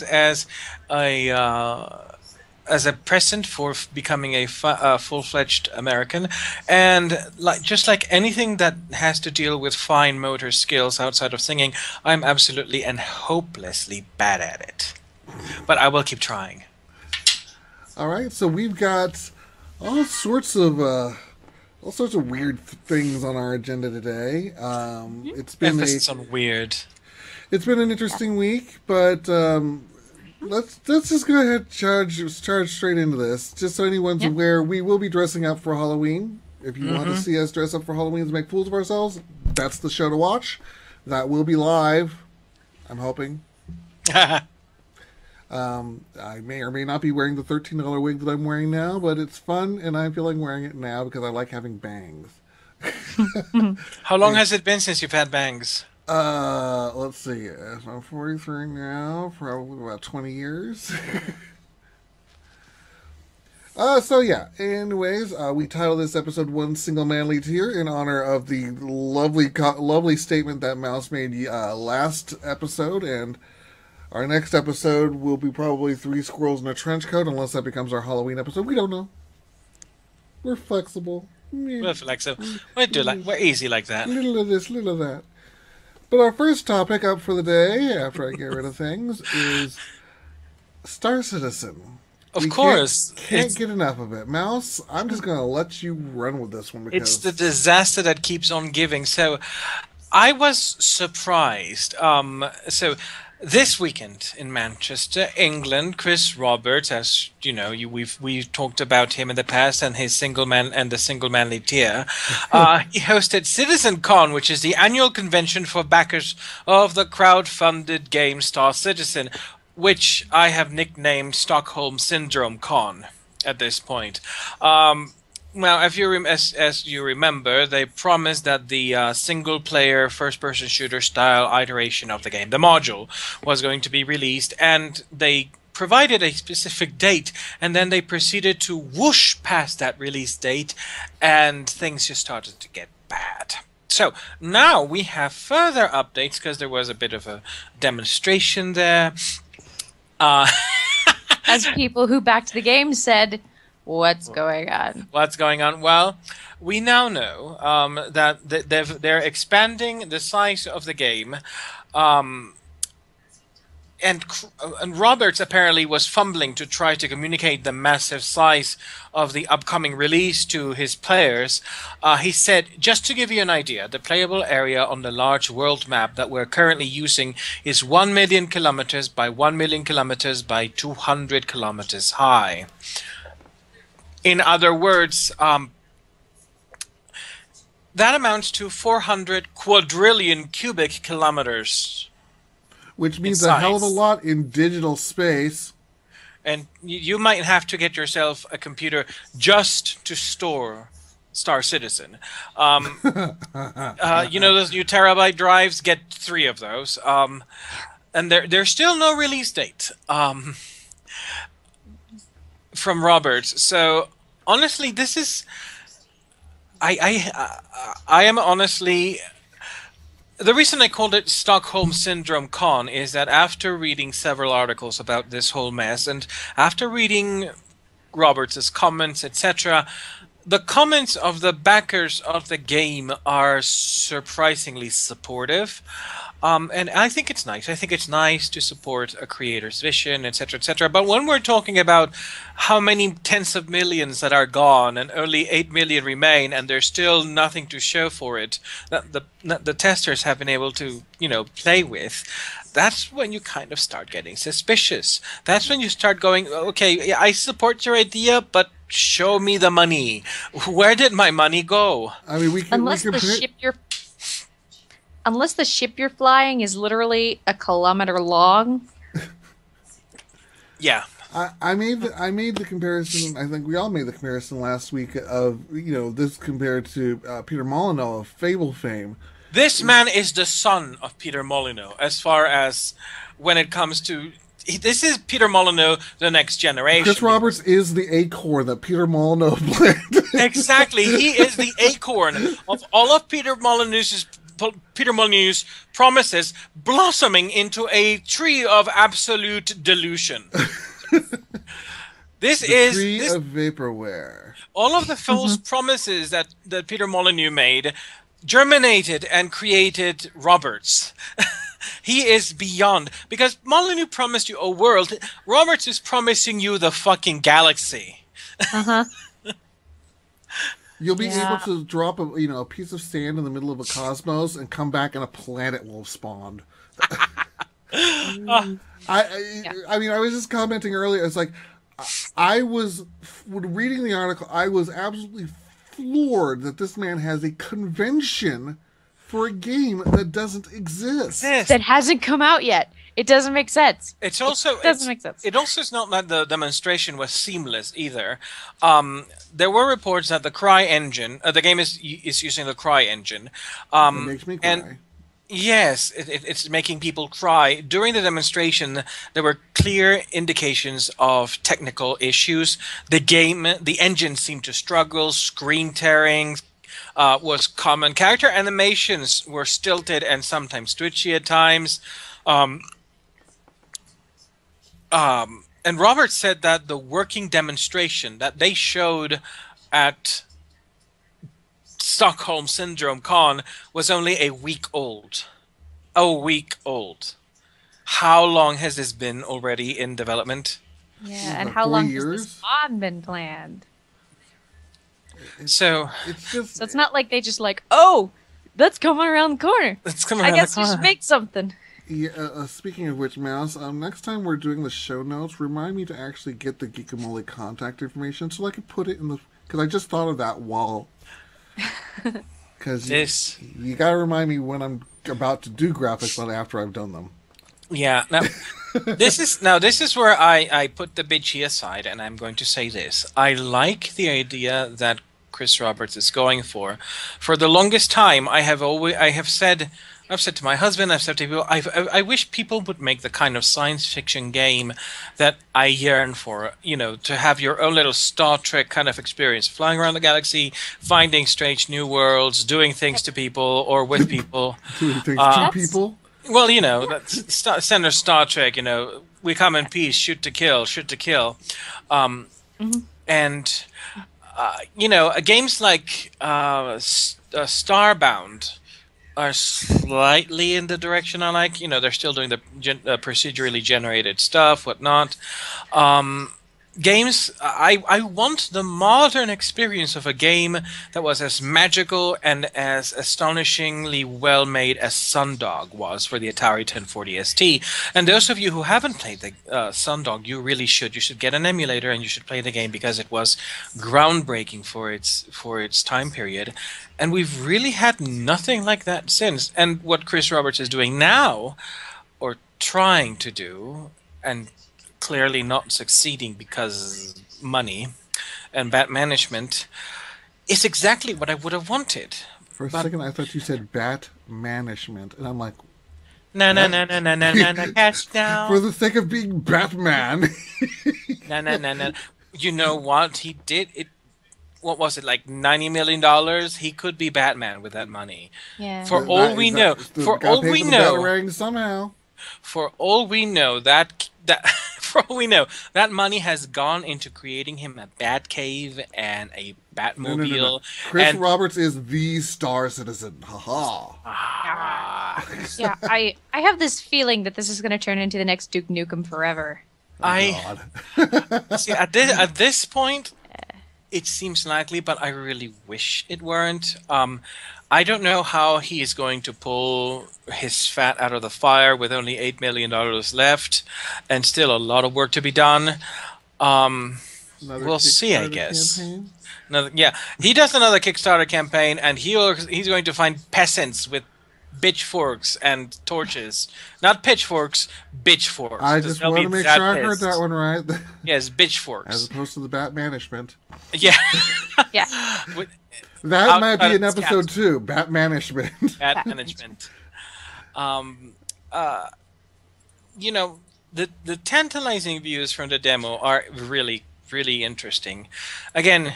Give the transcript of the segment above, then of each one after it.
bangs as a present for becoming a full-fledged American, and just like anything that has to deal with fine motor skills outside of singing, I'm absolutely and hopelessly bad at it. But I will keep trying. All right, so we've got all sorts of weird things on our agenda today. It's been on weird. It's been an interesting week, but let's just go ahead and charge straight into this. Just so anyone's aware, we will be dressing up for Halloween. If you want to see us dress up for Halloween and make fools of ourselves, that's the show to watch. That will be live, I'm hoping. I may or may not be wearing the $13 wig that I'm wearing now, but it's fun, and I feel like wearing it now because I like having bangs. How long has it been since you've had bangs? Let's see. I'm 43 now, probably about 20 years. So yeah. Anyways, we titled this episode "One Single Manly Tear" in honor of the lovely statement that Mouse made last episode, and our next episode will be probably 3 squirrels in a trench coat, unless that becomes our Halloween episode. We don't know. We're flexible. We're flexible. We're easy like that. Little of this, little of that. But our first topic up for the day, after I get rid of things, is Star Citizen. Of course. Can't get enough of it. Mouse, I'm just going to let you run with this one. Because it's the disaster that keeps on giving. So I was surprised. So this weekend in Manchester, England, Chris Roberts, as you know, we've talked about him in the past and his single manly tear. He hosted CitizenCon, which is the annual convention for backers of the crowdfunded game Star Citizen, which I have nicknamed Stockholm Syndrome Con at this point. Well, as you remember, they promised that the single-player first-person shooter-style iteration of the game, the module, was going to be released, and they provided a specific date, and then they proceeded to whoosh past that release date, and things just started to get bad. So now we have further updates, because there was a bit of a demonstration there. As people who backed the game said... What's going on? What's going on? Well, we now know that they're expanding the size of the game, and Roberts apparently was fumbling to try to communicate the massive size of the upcoming release to his players. He said, just to give you an idea, the playable area on the large world map that we're currently using is 1 million kilometers by 1 million kilometers by 200 kilometers high. In other words, that amounts to 400 quadrillion cubic kilometers. Which means a hell of a lot in digital space. And you might have to get yourself a computer just to store Star Citizen. You know those new terabyte drives? Get 3 of those. And there's still no release date. From Roberts. So honestly, this is I am honestly, the reason I called it Stockholm Syndrome Con is that after reading several articles about this whole mess, and after reading Roberts' comments, etc., the comments of the backers of the game are surprisingly supportive. And I think it's nice. I think it's nice to support a creator's vision, etc., etc. But when we're talking about how many tens of millions that are gone and only 8 million remain, and there's still nothing to show for it that the testers have been able to, play with, that's when you kind of start getting suspicious. That's when you start going, okay, yeah, I support your idea, but show me the money. Where did my money go? I mean, Unless the ship you're flying is literally a kilometer long. Yeah. I made the comparison. I think we all made the comparison last week of this compared to Peter Molyneux of Fable fame. This man is the son of Peter Molyneux, as far as when it comes to. This is Peter Molyneux, the next generation. Chris Roberts is the acorn that Peter Molyneux planted. Exactly, he is the acorn of all of Peter Molyneux's Peter Molyneux's promises blossoming into a tree of absolute delusion. This is tree of vaporware. All of the false promises that Peter Molyneux made germinated and created Roberts. He is beyond, because Molyneux promised you a world. Roberts is promising you the fucking galaxy. You'll be able to drop a piece of sand in the middle of a cosmos and come back and a planet will have spawned. I mean, I was just commenting earlier. It's like when reading the article, I was absolutely floored that this man has a convention for a game that doesn't exist. That hasn't come out yet. It doesn't make sense. It doesn't make sense. It also is not that the demonstration was seamless either. There were reports that the Cry engine, the game is using the Cry engine. It makes me cry. And yes, it's making people cry. During the demonstration, there were clear indications of technical issues. The engine seemed to struggle, screen tearing was common. Character animations were stilted and sometimes twitchy at times. And Robert said that the working demonstration that they showed at Stockholm Syndrome Con was only a week old. A week old. How long has this been already in development? Yeah, and how long has this mod been planned? So it's not like they just like, oh, that's coming around the corner. I guess we should make something. Yeah, speaking of which, Mouse, next time we're doing the show notes, remind me to actually get the Geekamole contact information so I can put it in the... Because I just thought of that while... Because you got to remind me when I'm about to do graphics, not after I've done them. Yeah. Now, this is where I put the bitchy aside, and I'm going to say this. I like the idea that Chris Roberts is going for. For the longest time, I've said to my husband, I've said to people, I wish people would make the kind of science fiction game that I yearn for. You know, to have your own little Star Trek kind of experience, flying around the galaxy, finding strange new worlds, doing things to people or with people. Doing things to people? Well, you know, that's standard Star Trek. You know, we come in peace, shoot to kill. And you know, games like Starbound are slightly in the direction I like. You know, they're still doing the procedurally generated stuff, whatnot. Games, I want the modern experience of a game that was as magical and as astonishingly well made as Sundog was for the Atari 1040 ST. And those of you who haven't played the Sundog, you really should. You should get an emulator and you should play the game because it was groundbreaking for its time period. And we've really had nothing like that since. And what Chris Roberts is doing now, or trying to do, and clearly not succeeding because money and bad management, is exactly what I would have wanted. For a second, I thought you said bat management, and I'm like, no, cash down. For the sake of being Batman. No. You know what he did? What was it, like $90 million? He could be Batman with that money. Yeah. For all we know, that money has gone into creating him a Batcave and a Batmobile. No. Chris Roberts is the Star Citizen. Ha ha. Yeah, I have this feeling that this is going to turn into the next Duke Nukem Forever. See, at this point, it seems likely, but I really wish it weren't. I don't know how he is going to pull his fat out of the fire with only $8 million left and still a lot of work to be done. We'll see, I guess. He does another Kickstarter campaign, and he's going to find peasants with pitchforks and torches. Not pitchforks, bitchforks. I just want to make sure I heard that one right. Yes, bitchforks. As opposed to the bat management. Yeah. Yeah. That might be an episode 2, bat management. Bat management. You know, the tantalizing views from the demo are really, really interesting. Again,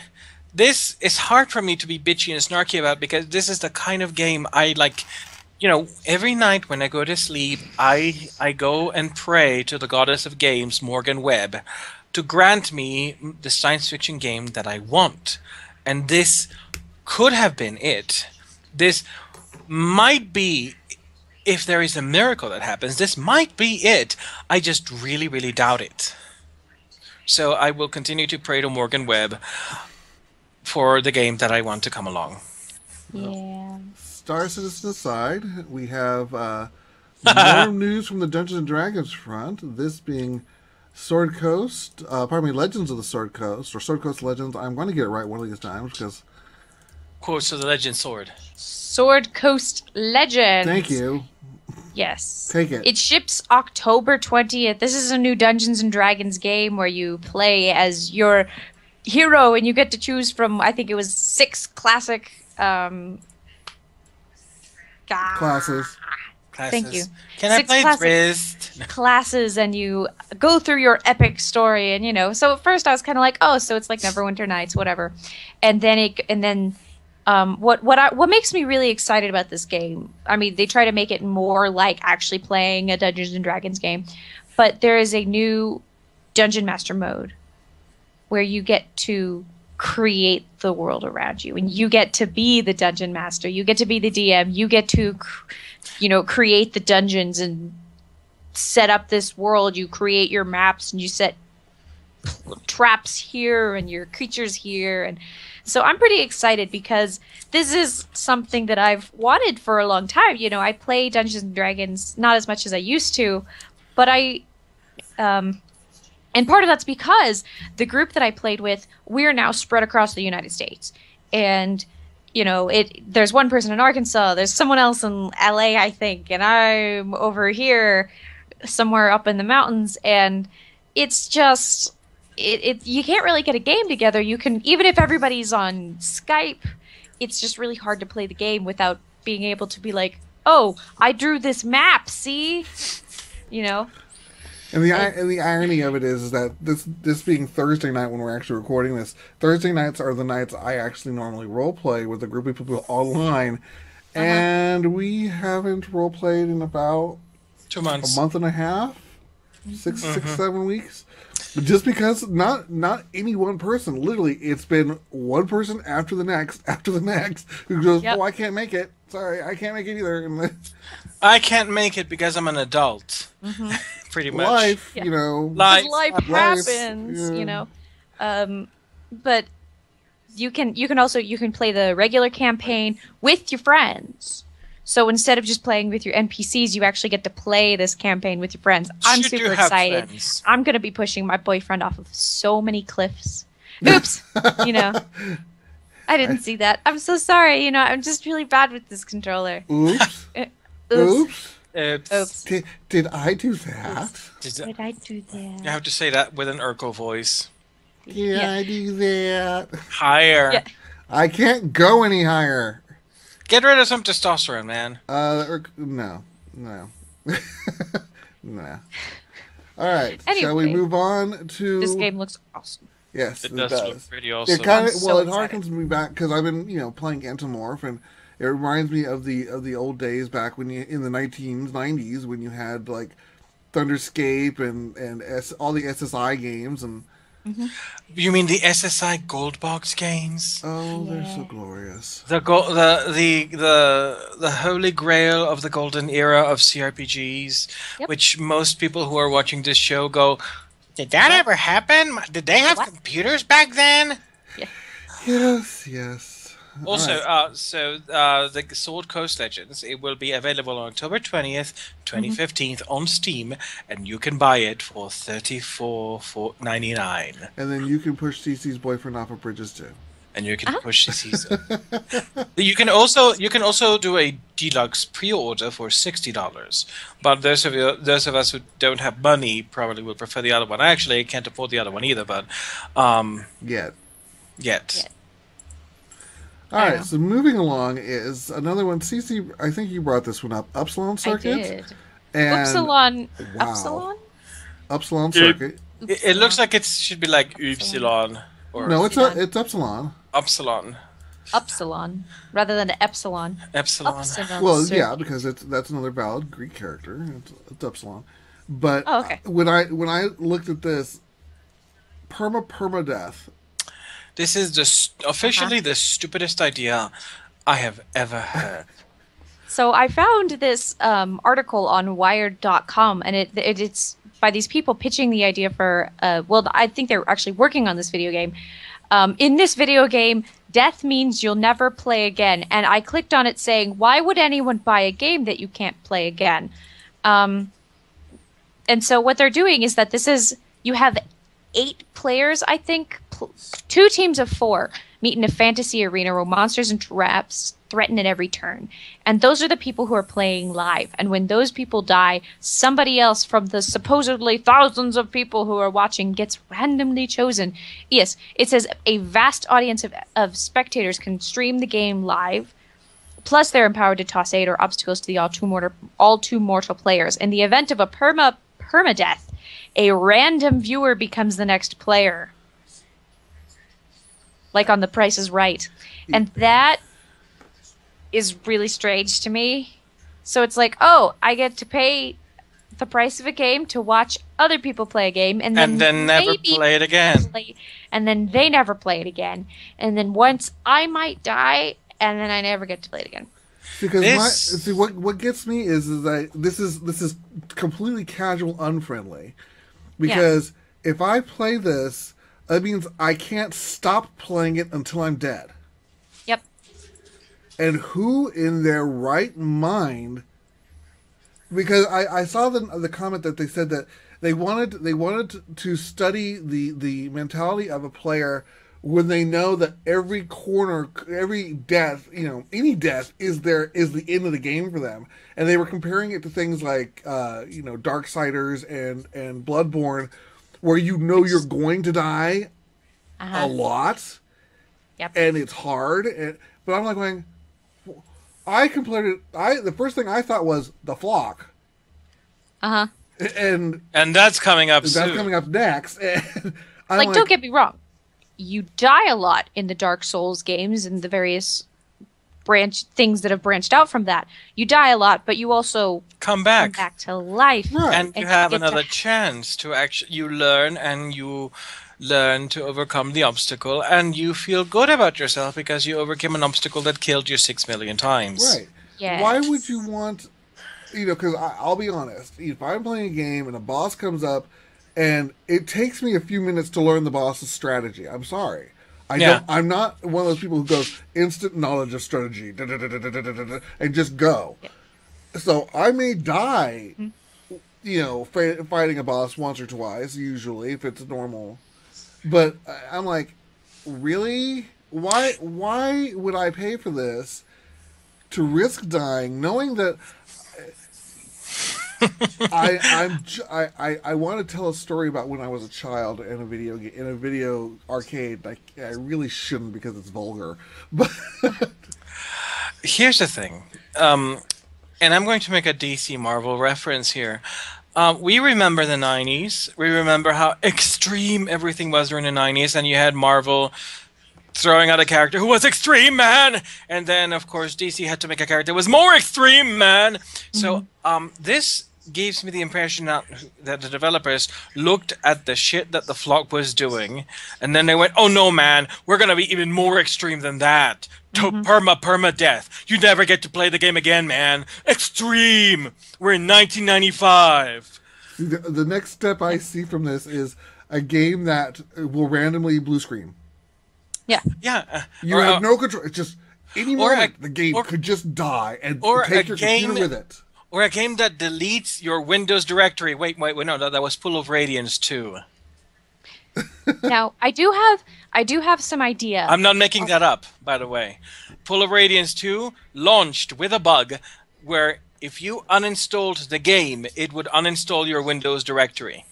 this is hard for me to be bitchy and snarky about because this is the kind of game I like every night when I go to sleep, I go and pray to the goddess of games, Morgan Webb, to grant me the science fiction game that I want. And this could have been it. This might be, if there is a miracle that happens, this might be it. I just really, really doubt it. So I will continue to pray to Morgan Webb for the game that I want to come along. Yeah. Star Citizen aside, we have more news from the Dungeons and Dragons front. This being Sword Coast, Legends of the Sword Coast, or Sword Coast Legends. I'm going to get it right one of these times because. Quotes of the Legend Sword. Sword Coast Legends. Thank you. Yes. Take it. It ships October 20th. This is a new Dungeons and Dragons game where you play as your hero and you get to choose from, I think it was 6 classic classes. Thank you. Can I play Drizzt? Classes, and you go through your epic story, and So at first I was kind of like, oh, so it's like Neverwinter Nights, whatever. And then what makes me really excited about this game? I mean, they try to make it more like actually playing a Dungeons and Dragons game, but there is a new Dungeon Master mode where you get to create the world around you, and you get to be the Dungeon Master. You get to be the DM. You get to create the dungeons and set up this world. You create your maps and you set traps here and your creatures here. And so I'm pretty excited because this is something that I've wanted for a long time. I play Dungeons and Dragons not as much as I used to, but and part of that's because the group that I played with, we're now spread across the United States. And there's one person in Arkansas, there's someone else in LA, I think, and I'm over here somewhere up in the mountains, and it's just you can't really get a game together. You can, even if everybody's on Skype, it's just really hard to play the game without being able to be like, oh, I drew this map, see? And the irony of it is that this being Thursday night when we're actually recording this, Thursday nights are the nights I actually normally roleplay with a group of people online, and we haven't roleplayed in about 2 months, a month and a half, 7 weeks. But just because not any one person, literally, it's been one person after the next who goes, "Oh, I can't make it. Sorry, I can't make it either." And I can't make it because I'm an adult. Pretty much. Life, life happens, but you can play the regular campaign with your friends. So instead of just playing with your NPCs, you actually get to play this campaign with your friends. I'm super excited. I'm going to be pushing my boyfriend off of so many cliffs. Oops. I didn't see that. I'm so sorry. I'm just really bad with this controller. Oops. Oops. Oops. Did I do that? Did I do that? You have to say that with an Urkel voice. Did I do that? Higher. Yeah. I can't go any higher. Get rid of some testosterone, man. No. No. All right. Anyway, shall we move on to... This game looks awesome. Yes, it does. Look pretty awesome. It kind of, so it harkens me back because I've been, playing Entomorph, and it reminds me of the old days back when in the 1990s when you had like Thunderscape and all the SSI games and. You mean the SSI Gold Box games? Oh, they're so glorious. The holy grail of the golden era of CRPGs, which most people who are watching this show go, did that ever happen? Did they have computers back then? Yeah. Yes. Also, right. The Sword Coast Legends, it will be available on October 20th, 2015 on Steam, and you can buy it for $34.99. And then you can push CC's boyfriend off of bridges too. And you can push CC's. You can also do a deluxe pre-order for $60. But those of us who don't have money probably will prefer the other one. I actually can't afford the other one either, but Yet. All right, so moving along is another one. Cece, I think you brought this one up. Upsilon Circuit. I did. And, Upsilon. Wow. Upsilon Circuit. It looks like it should be like Upsilon. No, it's Upsilon. Upsilon. Upsilon rather than Epsilon. Epsilon. Upsilon Well, Circuit. yeah, because that's another valid Greek character. It's Upsilon. But Oh, okay. when I looked at this, permadeath. This is officially the stupidest idea I have ever heard. So I found this article on Wired.com, and it's by these people pitching the idea for. Well, I think they're actually working on this video game. In this video game, death means you'll never play again. And I clicked on it saying, why would anyone buy a game that you can't play again? And so what they're doing is that you have 8 players, I think, 2 teams of 4 meet in a fantasy arena where monsters and traps threaten at every turn. And those are the people who are playing live. And when those people die, somebody else from the supposedly thousands of people who are watching gets randomly chosen. Yes, it says a vast audience of spectators can stream the game live. Plus, they're empowered to toss aid or obstacles to the all too mortal players. In the event of a permadeath, a random viewer becomes the next player. Like on The Price is Right. And that is really strange to me. So it's like, oh, I get to pay the price of a game to watch other people play a game, and then never play it again. And then they never play it again. And then once I might die, and then I never get to play it again. Because what gets me is that this is completely casual, unfriendly. Because if I play this, that means I can't stop playing it until I'm dead. Yep. And who in their right mind? Because I saw the comment that they said that they wanted to study the mentality of a player when they know that every corner, every death, any death is the end of the game for them, and they were comparing it to things like Darksiders and Bloodborne, where you're going to die a lot, and it's hard. But I'm like going, I completed. The first thing I thought was the flock. And that's coming up soon. That's coming up next. And I'm don't get me wrong, you die a lot in the Dark Souls games and the various things that have branched out from that. You die a lot, but you also come back to life, right. and you have another chance to actually you learn to overcome the obstacle, and you feel good about yourself because you overcame an obstacle that killed you 6 million times. Right. Yes. Why would you want, because I'll be honest, if I'm playing a game and a boss comes up and it takes me a few minutes to learn the boss's strategy, I'm sorry. I'm not one of those people who goes instant knowledge of strategy and just go. Yeah. So I may die, fighting a boss once or twice, usually, if it's normal. But I'm like, really? Why would I pay for this to risk dying, knowing that I want to tell a story about when I was a child in a video arcade. I really shouldn't because it's vulgar. But here's the thing, and I'm going to make a DC Marvel reference here. We remember the 90s. We remember how extreme everything was during the 90s, and you had Marvel throwing out a character who was extreme, man! And then, of course, DC had to make a character that was more extreme, man! Mm-hmm. So, this gives me the impression that the developers looked at the shit that the Flock was doing, and then they went, oh no, man, we're gonna be even more extreme than that. Perma-death. You never get to play the game again, man. Extreme! We're in 1995. The next step I see from this is a game that will randomly blue screen. Yeah. Yeah. You have no control. It's just any moment the game could just die and take your computer with it. Or a game that deletes your Windows directory. Wait, no, that was Full of Radiance 2. Now, I do have some idea. I'm not making that up, by the way. Full of Radiance 2 launched with a bug where if you uninstalled the game, it would uninstall your Windows directory.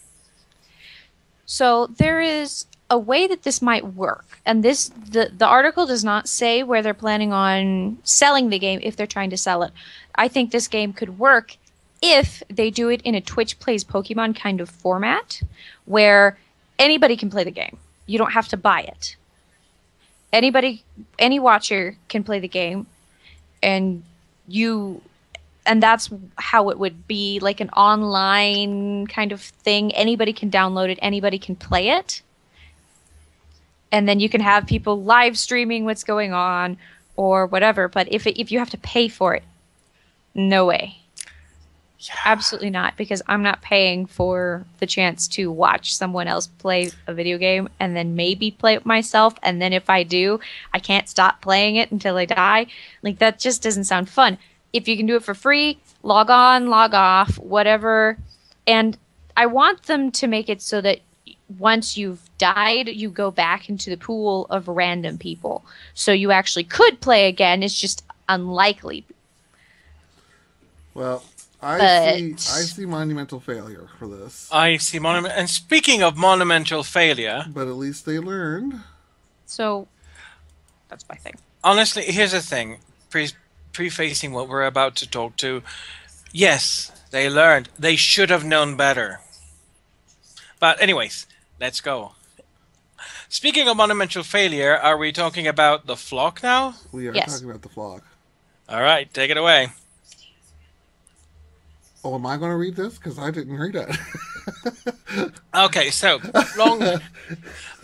So there is a way that this might work. And the article does not say where they're planning on selling the game if they're trying to sell it. I think this game could work if they do it in a Twitch Plays Pokemon kind of format where anybody can play the game. You don't have to buy it. any watcher can play the game, and that's how it would be, like an online kind of thing. Anybody can download it, anybody can play it. And then you can have people live streaming what's going on or whatever. But if you have to pay for it, no way. Yeah. Absolutely not, because I'm not paying for the chance to watch someone else play a video game and then maybe play it myself. And then if I do, I can't stop playing it until I die. Like, that just doesn't sound fun. If you can do it for free, log on, log off, whatever. And I want them to make it so that once you've died, you go back into the pool of random people. So you actually could play again. It's just unlikely. Well, I see monumental failure for this. I see monument. And speaking of monumental failure, but at least they learned. So that's my thing. Honestly, here's the thing. Prefacing what we're about to talk to, yes, they learned. They should have known better. But anyways, let's go. Speaking of monumental failure, are we talking about the flock now? We are talking about the flock. All right, take it away. Oh, am I going to read this? Because I didn't read it. Okay, so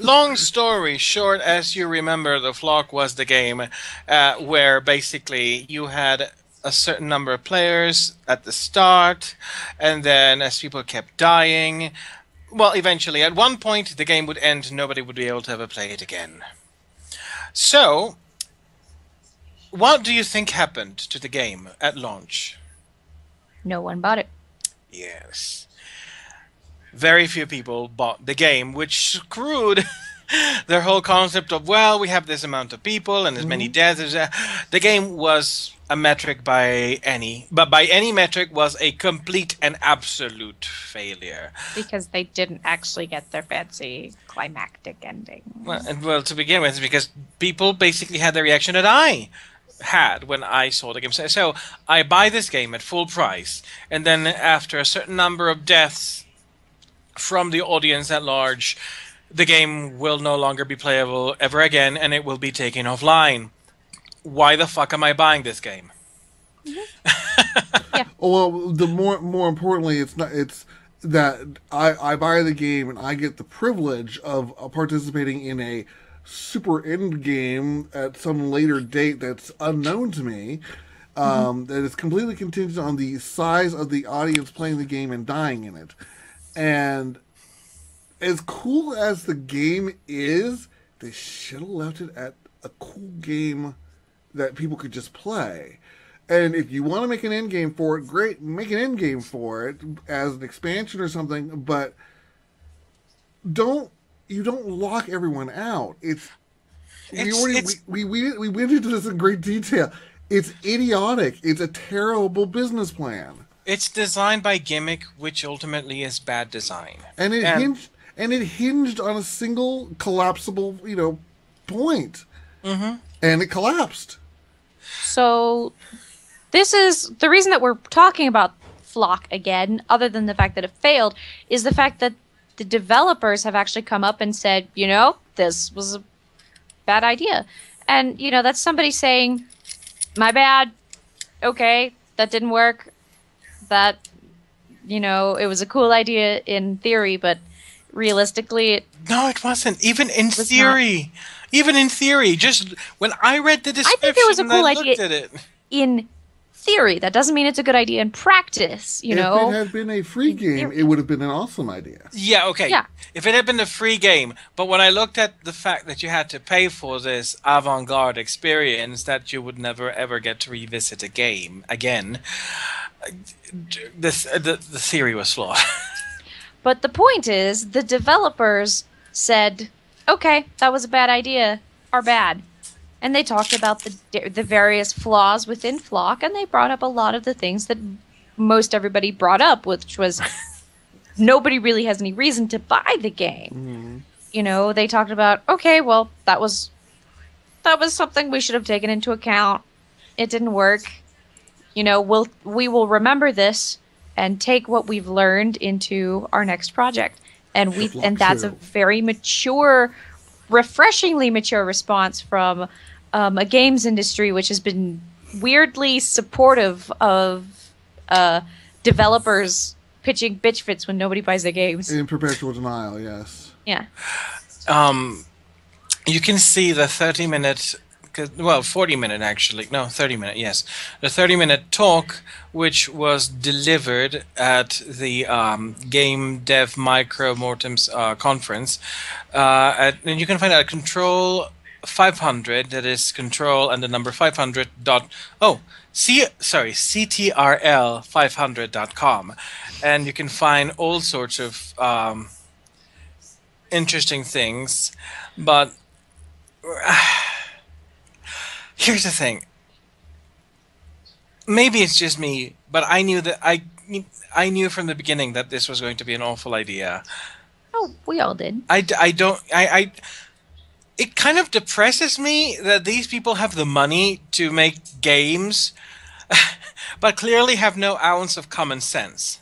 long story short, as you remember, the flock was the game where basically you had a certain number of players at the start, and then as people kept dying, well, eventually at one point the game would end, nobody would be able to ever play it again. So, what do you think happened to the game at launch? No one bought it. Yes. Very few people bought the game, which screwed their whole concept of, well, we have this amount of people and as many deaths. The game was a metric by any metric was a complete and absolute failure. Because they didn't actually get their fancy climactic ending. Well, to begin with, because people basically had the reaction that I had when I saw the game. So I buy this game at full price, and then after a certain number of deaths from the audience at large, the game will no longer be playable ever again, and it will be taken offline. Why the fuck am I buying this game? Yeah. Well, the more importantly, it's that I buy the game and I get the privilege of participating in a super end game at some later date that's unknown to me, that is completely contingent on the size of the audience playing the game and dying in it. And as cool as the game is, they should have left it at a cool game that people could just play. And if you want to make an end game for it, great, make an end game for it as an expansion or something, but you don't lock everyone out. We went into this in great detail. It's idiotic. It's a terrible business plan. It's designed by gimmick, which ultimately is bad design. And it hinged on a single collapsible, point. Mm-hmm. And it collapsed. So this is the reason that we're talking about Flock again, other than the fact that it failed, is the fact that the developers have actually come up and said, this was a bad idea. And, that's somebody saying, my bad. Okay, that didn't work. That, it was a cool idea in theory, but realistically... No, it wasn't. Even in theory. Even in theory. Just when I read the description, I think it was a cool idea at it. In theory. That doesn't mean it's a good idea in practice, If it had been a free game, it would have been an awesome idea. Yeah, okay. Yeah. If it had been a free game, but when I looked at the fact that you had to pay for this avant-garde experience that you would never ever get to revisit a game again, the theory was flawed. But the point is, the developers said, okay, that was a bad idea, are bad. And they talked about the various flaws within Flock, and they brought up a lot of the things that most everybody brought up, which was nobody really has any reason to buy the game. Mm-hmm. They talked about, okay, well, that was something we should have taken into account. It didn't work. We will remember this and take what we've learned into our next project. And that's a very mature refreshingly mature response from a games industry which has been weirdly supportive of developers pitching bitch fits when nobody buys their games. In perpetual denial, yes. Yeah. You can see the 30-minute, well, 40-minute actually, no, 30-minute, yes. The 30-minute talk, which was delivered at the Game Dev Micro Mortem's conference. And you can find it at Control 500, that is Control and the number 500 CTRL500.com. And you can find all sorts of interesting things, but here's the thing. Maybe it's just me, but I knew that I knew from the beginning that this was going to be an awful idea. Oh, we all did. It kind of depresses me that these people have the money to make games, but clearly have no ounce of common sense.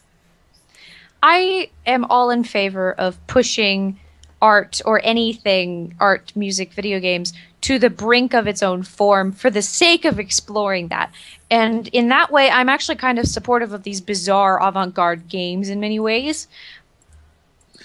I am all in favor of pushing art or anything, art, music, video games, to the brink of its own form for the sake of exploring that. And in that way, I'm actually kind of supportive of these bizarre avant-garde games in many ways.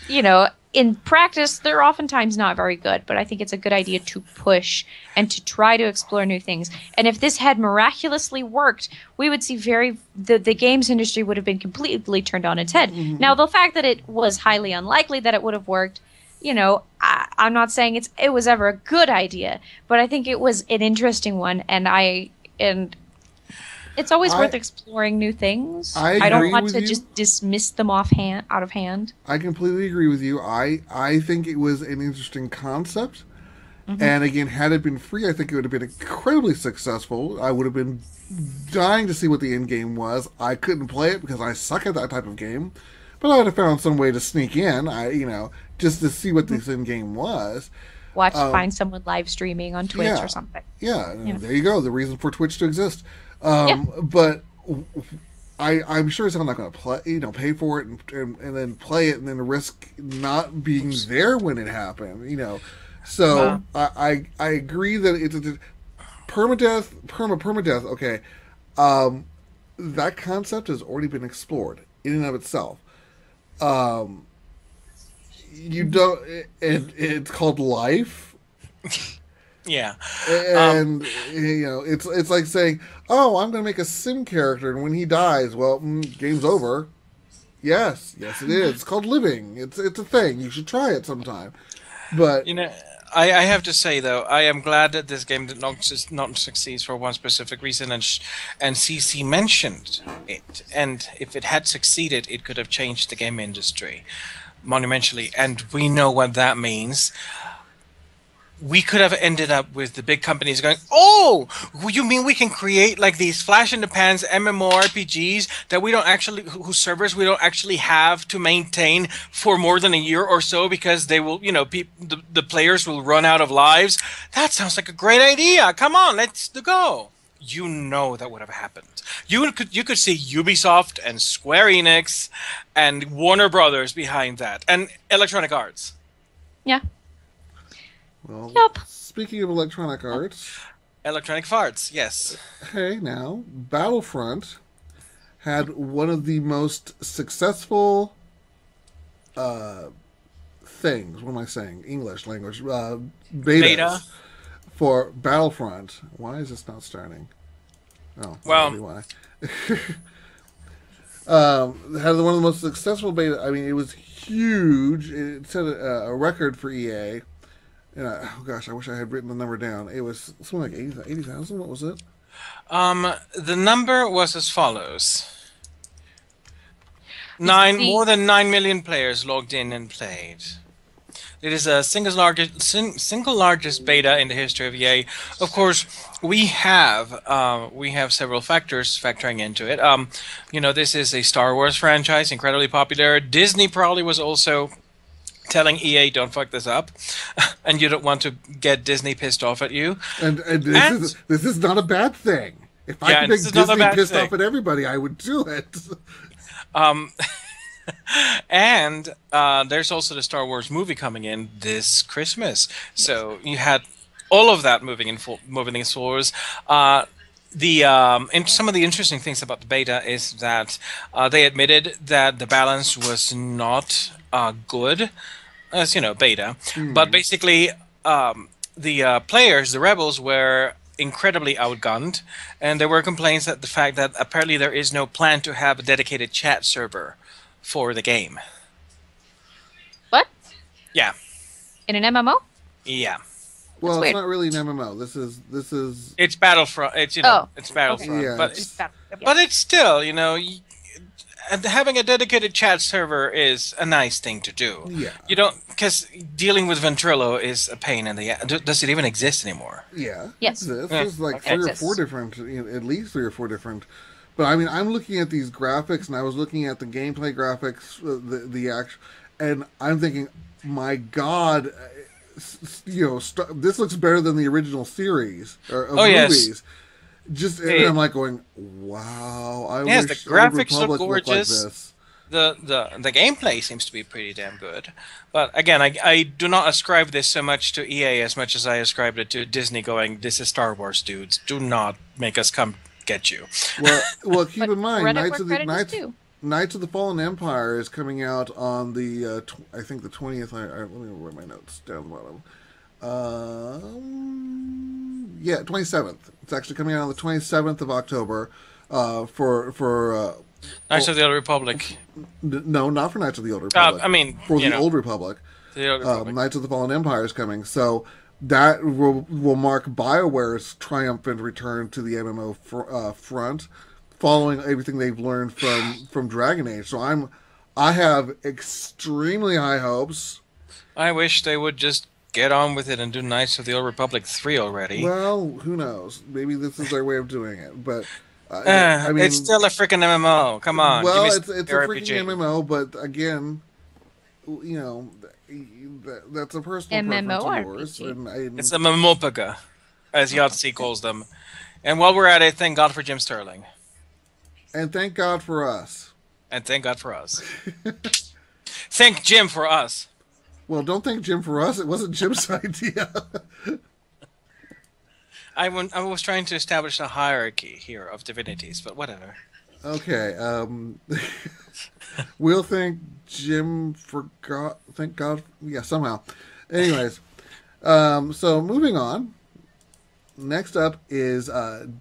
You know, in practice, they're oftentimes not very good, but I think it's a good idea to push and to try to explore new things. And if this had miraculously worked, we would see the games industry would have been completely turned on its head. Mm-hmm. Now, the fact that it was highly unlikely that it would have worked, you know, I'm not saying it was ever a good idea, but I think it was an interesting one, and it's always worth exploring new things. I don't want to just dismiss them out of hand. I completely agree with you. I think it was an interesting concept. Mm-hmm. And again, had it been free, I think it would have been incredibly successful. I would have been dying to see what the end game was. I couldn't play it because I suck at that type of game. But I would have found some way to sneak in, just to see what this end game was. Find someone live streaming on Twitch or something. Yeah, there you go. The reason for Twitch to exist. But I'm sure I'm not going to pay for it and then play it and then risk not being there when it happened. So I agree that it's a permadeath. Okay, that concept has already been explored in and of itself. It's called life. Yeah. And it's like saying, "Oh, I'm going to make a sim character, and when he dies, well, game's over." Yes, it is. It's called living. It's a thing. You should try it sometime. But I have to say though, I am glad that this game did not succeed for one specific reason, and CC mentioned it. And if it had succeeded, it could have changed the game industry monumentally, and we know what that means. We could have ended up with the big companies going, "Oh, you mean we can create like these flash in the pans MMORPGs that we don't actually, whose servers we don't actually have to maintain for more than a year or so because they will, the players will run out of lives? That sounds like a great idea. Come on, let's go." That would have happened. You could see Ubisoft and Square Enix and Warner Brothers behind that, and Electronic Arts. Yeah. Well, yep. Speaking of Electronic Arts... Electronic Farts, yes. Hey, now, Battlefront had one of the most successful things. What am I saying? English language. Beta. For Battlefront. Why is this not starting? Oh, well, why. Had one of the most successful beta. I mean, it was huge. It set a record for EA. And oh gosh, I wish I had written the number down. It was something like 80,000. What was it? The number was as follows: more than 9 million players logged in and played. It is a single largest beta in the history of EA. Of course, we have several factors factoring into it. This is a Star Wars franchise, incredibly popular. Disney probably was also telling EA, "Don't fuck this up," and you don't want to get Disney pissed off at you. And this is not a bad thing. If I could make Disney pissed off at everybody, I would do it. And there's also the Star Wars movie coming in this Christmas. So you had all of that moving things forwards. And some of the interesting things about the beta is that they admitted that the balance was not good, as you know, beta. But basically, the players, the rebels, were incredibly outgunned, and there were complaints that the fact that apparently there is no plan to have a dedicated chat server for the game. What? Yeah, In an MMO? yeah. Well, it's weird. not really an MMO. This is It's Battlefront. It's it's Battlefront, Yeah, but it's- but it's still and having a dedicated chat server is a nice thing to do. Yeah. You don't, because dealing with Ventrilo is a pain in the. Does it even exist anymore? Yeah. Yes. There's like Okay. three or Exists. four different, at least three or four different. But I mean, I'm looking at these graphics, and I was looking at the gameplay graphics, the action, and I'm thinking, my God, this looks better than the original series of Yes. movies. And I'm like going, wow! I Yes, wish the graphics Old Republic look looked gorgeous. Like this. The gameplay seems to be pretty damn good, but again, I do not ascribe this so much to EA as much as I ascribed it to Disney. Going, this is Star Wars, dudes. Do not make us come get you. Well, keep in mind, Credit where credit is due. Knights of the Fallen Empire is coming out on the I think the 20th. Let me write my notes down the bottom. 27th. It's actually coming out on the 27th of October. For Knights of the Old Republic. no, not for Knights of the Old Republic. I mean, for you the know, Old Republic. the Old Republic. Knights of the Fallen Empire is coming, so that will mark BioWare's triumphant return to the MMO front, following everything they've learned from Dragon Age. So I have extremely high hopes. I wish they would just get on with it and do Knights of the Old Republic 3 already. Well, who knows? Maybe this is their way of doing it, but I mean, it's still a freaking MMO. Come on. well, give me it's a some freaking RPG. MMO, but again, that's a personal preference of yours. MMORPG. And It's a Momopaga, as Yahtzee calls them. And while we're at it, thank God for Jim Sterling. and thank God for us. And thank God for us. Thank Jim for us. Well, don't thank Jim for us. It wasn't Jim's idea. I was trying to establish a hierarchy here of divinities, but whatever. Okay. We'll thank Jim for God. Thank God. Yeah, somehow. Anyways, so moving on. Next up is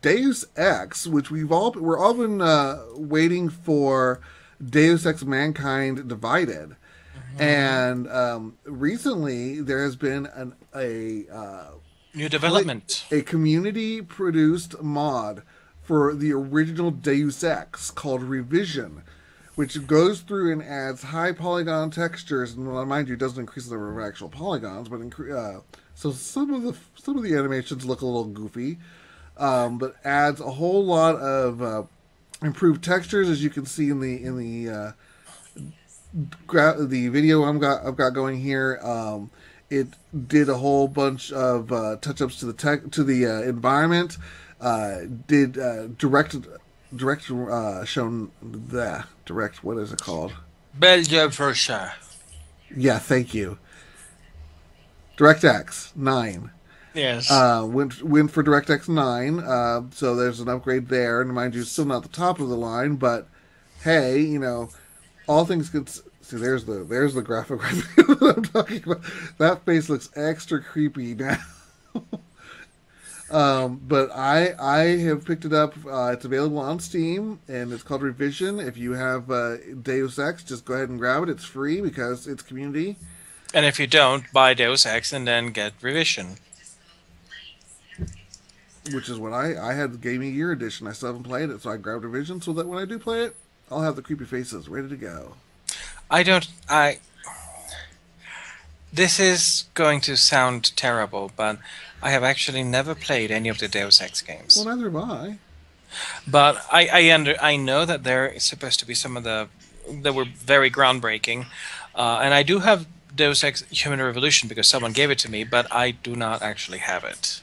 Deus Ex, which we're all been waiting for. Deus Ex: Mankind Divided, and recently there has been a New development. community produced mod for the original Deus Ex called Revision, which goes through and adds high polygon textures, and mind you, it doesn't increase the number of actual polygons, but so some of the animations look a little goofy, but adds a whole lot of improved textures, as you can see in the video I've got going here. It did a whole bunch of touch-ups to the environment. Did direct shown the direct. What is it called? Belgium for sure. Yeah, thank you. DirectX 9. Yes. Went for DirectX 9. So there's an upgrade there, and mind you, still not the top of the line, but hey, all things could. See, there's the graphic right there that I'm talking about. That face looks extra creepy now. But I have picked it up. It's available on Steam, and it's called Revision. If you have Deus Ex, just go ahead and grab it. It's free because it's community. And if you don't, buy Deus Ex and then get Revision. Which is what I had the Game of Year edition. I still haven't played it, so I grabbed Revision so that when I do play it, I'll have the creepy faces ready to go. This is going to sound terrible, but I have actually never played any of the Deus Ex games. Well, neither have I. But I know that they're supposed to be some of that were very groundbreaking, and I do have Deus Ex Human Revolution because someone gave it to me, but I do not actually have it.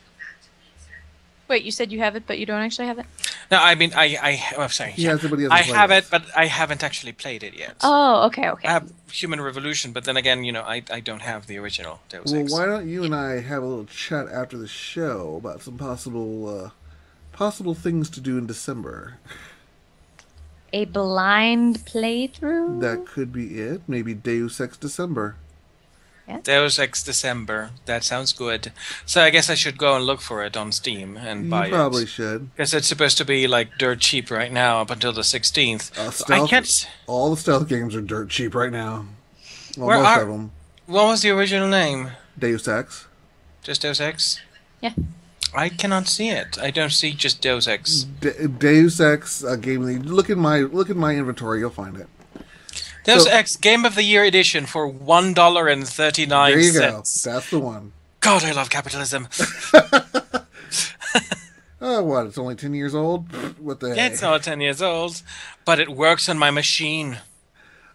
Wait, you said you have it, but you don't actually have it? No, I mean, I'm sorry. He has it, but he I hasn't played have it. it, but I haven't actually played it yet. Oh, okay, okay. I have Human Revolution, but then again, I don't have the original Deus Well, Ex. why don't you and I have a little chat after the show about some possible things to do in December? A blind playthrough? That could be it. Maybe Deus Ex December. Deus Ex December. That sounds good. So I guess I should go and look for it on Steam and buy it. You probably should. Because it's supposed to be like dirt cheap right now up until the 16th. I can't. All the stealth games are dirt cheap right now. Well, Where most are- of them. What was the original name? Deus Ex. Just Deus Ex? Yeah. I cannot see it. I don't see just Deus Ex. Deus Ex Game of the Look in my inventory. You'll find it. Deus Ex Game of the Year edition for $1.39. There you go. That's the one. God, I love capitalism. Oh, what? It's only 10 years old? What the heck? Yeah, it's not 10 years old, but it works on my machine.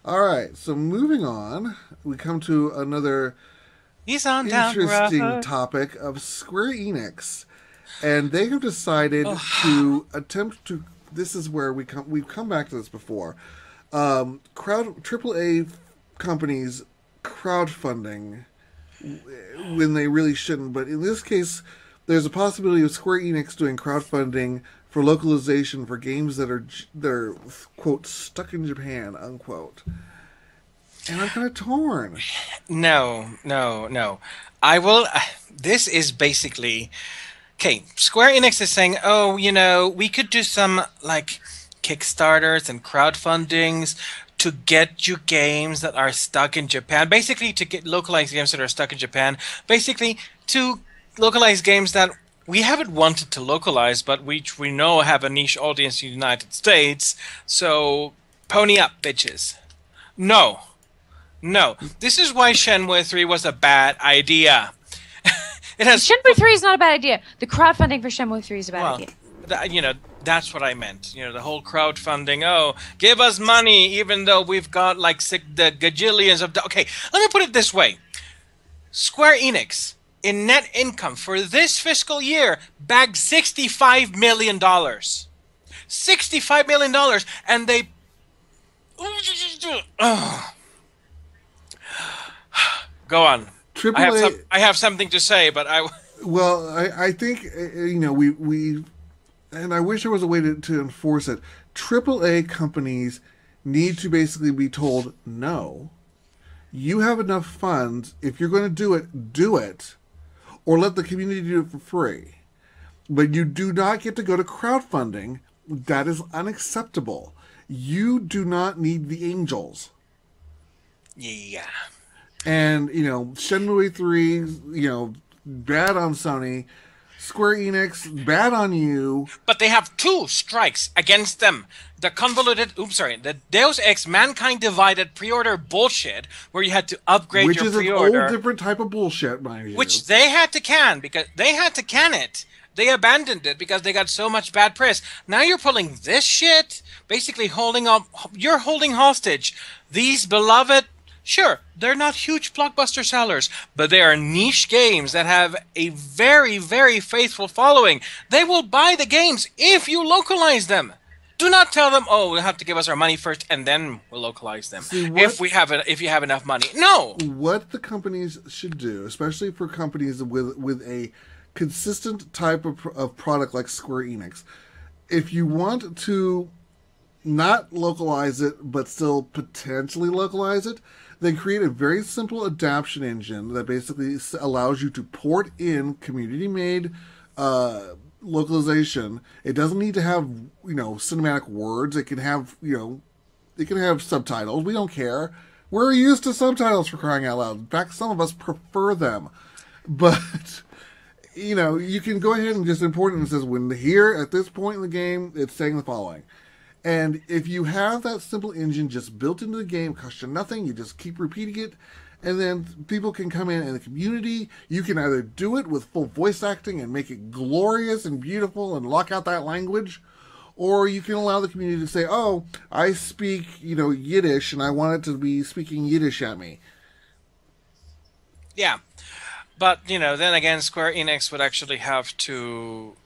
All right, so moving on, we come to another He's on down interesting road. topic of Square Enix. And they have decided to attempt to... This is where we've come back to this before. AAA companies crowdfunding when they really shouldn't, but in this case, there's a possibility of Square Enix doing crowdfunding for localization for games that are quote stuck in Japan, unquote. And I'm kind of torn. No. I will. This is basically. Okay, Square Enix is saying, oh, we could do some like Kickstarters and crowdfundings to get you games that are stuck in Japan. Basically, to get localized games that are stuck in Japan. Basically, to localize games that we haven't wanted to localize, but which we know have a niche audience in the United States. So, pony up, bitches. No. This is why Shenmue 3 was a bad idea. Shenmue 3 is not a bad idea. The crowdfunding for Shenmue 3 is a bad idea. That's what I meant. The whole crowdfunding. Oh, give us money, even though we've got like the gajillions of. Okay, let me put it this way: Square Enix, in net income for this fiscal year, bagged $65 million. $65 million, and they. Go on. I have something to say, but I. Well, I think we and I wish there was a way to enforce it. AAA companies need to basically be told, no, you have enough funds. If you're going to do it, or let the community do it for free. But you do not get to go to crowdfunding. That is unacceptable. You do not need the angels. Yeah. And, Shenmue 3, bad on Sony. Square Enix, bad on you. But they have two strikes against them. The Deus Ex Mankind Divided pre-order bullshit, where you had to upgrade your pre-order. Which is a whole different type of bullshit, mind you. Which they had to can, because they had to can it. They abandoned it because they got so much bad press. Now you're pulling this shit, basically you're holding hostage these beloved. Sure, they're not huge blockbuster sellers, but they are niche games that have a very, very faithful following. They will buy the games if you localize them. Do not tell them, oh, we'll have to give us our money first and then we'll localize them. If you have enough money. No! What the companies should do, especially for companies with a consistent type of product like Square Enix, if you want to not localize it but still potentially localize it, then create a very simple adaption engine that basically allows you to port in community-made localization. It doesn't need to have, cinematic words. It can have, subtitles. We don't care. We're used to subtitles, for crying out loud. In fact, some of us prefer them. But, you can go ahead and just import it and it says, when here, at this point in the game, it's saying the following. And if you have that simple engine just built into the game, costs you nothing, you just keep repeating it, and then people can come in the community. You can either do it with full voice acting and make it glorious and beautiful and lock out that language, or you can allow the community to say, oh, I speak, Yiddish, and I want it to be speaking Yiddish at me. Yeah. But, then again, Square Enix would actually have to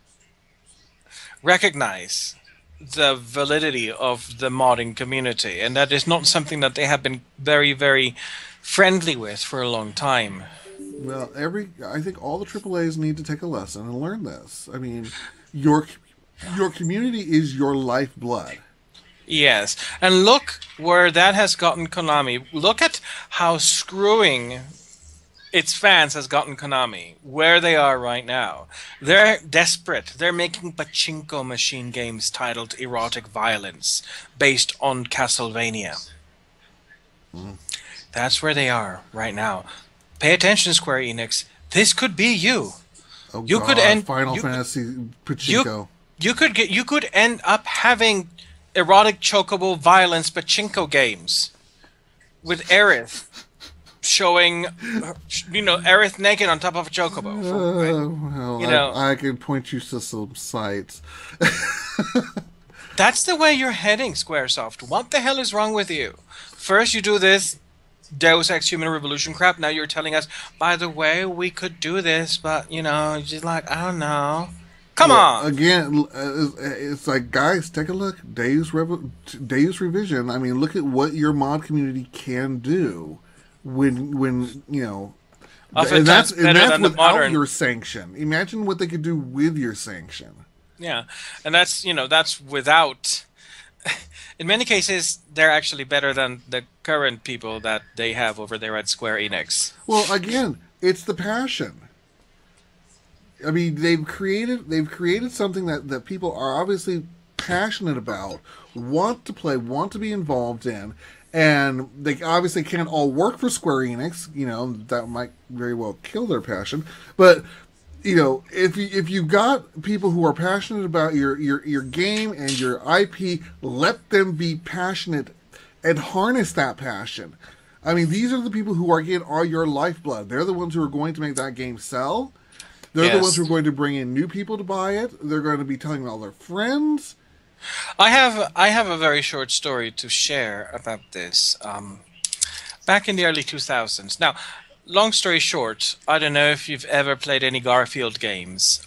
recognize the validity of the modding community, and that is not something that they have been very, very friendly with for a long time. Well, I think all the AAAs need to take a lesson and learn this. I mean, your your community is your lifeblood. Yes, and look where that has gotten Konami. Look at how screwing its fans has gotten Konami, where they are right now. They're desperate. They're making pachinko machine games titled Erotic Violence, based on Castlevania. That's where they are right now. Pay attention, Square Enix. This could be you. Oh You could God, end. Final You, Fantasy Pachinko. you could end up having erotic chocobo violence pachinko games with Aerith showing, Aerith naked on top of a chocobo. Well, You know, I can point you to some sites. that's the way you're heading, Squaresoft. What the hell is wrong with you? First, you do this Deus Ex Human Revolution crap. Now you're telling us, by the way, we could do this, but just like, I don't know. Come on. Again, it's like, guys, take a look. Deus Revision. I mean, look at what your mod community can do when and that's than the without modern. your sanction. Imagine what they could do with your sanction. Yeah, and that's without. In many cases, they're actually better than the current people that they have over there at Square Enix. Well, again, it's the passion. I mean, they've created something that people are obviously passionate about, want to play, want to be involved in, and they obviously can't all work for Square Enix. That might very well kill their passion. But if you got people who are passionate about your game and your IP, let them be passionate and harness that passion. I mean, these are the people who are your lifeblood. They're the ones who are going to make that game sell. They're the ones who are going to bring in new people to buy it. They're going to be telling all their friends. I have a very short story to share about this. Back in the early 2000s. Now, long story short, I don't know if you've ever played any Garfield games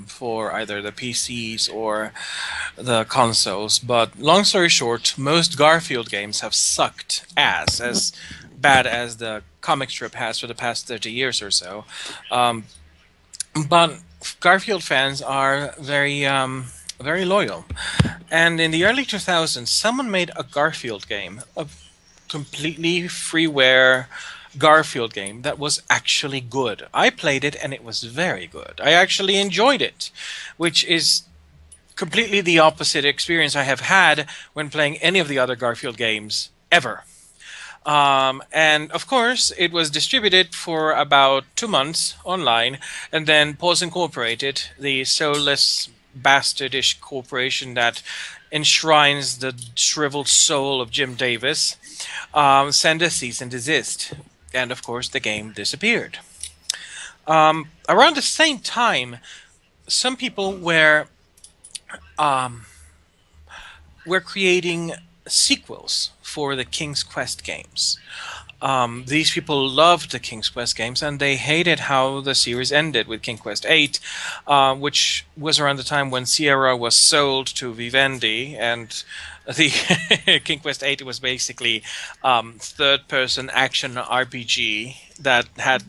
for either the PCs or the consoles, but long story short, most Garfield games have sucked ass, as bad as the comic strip has for the past 30 years or so. But Garfield fans are very loyal. And in the early 2000s, someone made a Garfield game, a completely freeware Garfield game that was actually good. I played it and it was very good. I actually enjoyed it, which is completely the opposite experience I have had when playing any of the other Garfield games ever. And of course, it was distributed for about 2 months online, and then Paws Incorporated, the soulless bastardish corporation that enshrines the shriveled soul of Jim Davis, sent a cease and desist. And of course, the game disappeared. Around the same time, some people were creating sequels for the King's Quest games. These people loved the King's Quest games, and they hated how the series ended with King Quest VIII, which was around the time when Sierra was sold to Vivendi, and the King Quest VIII was basically third-person action RPG that had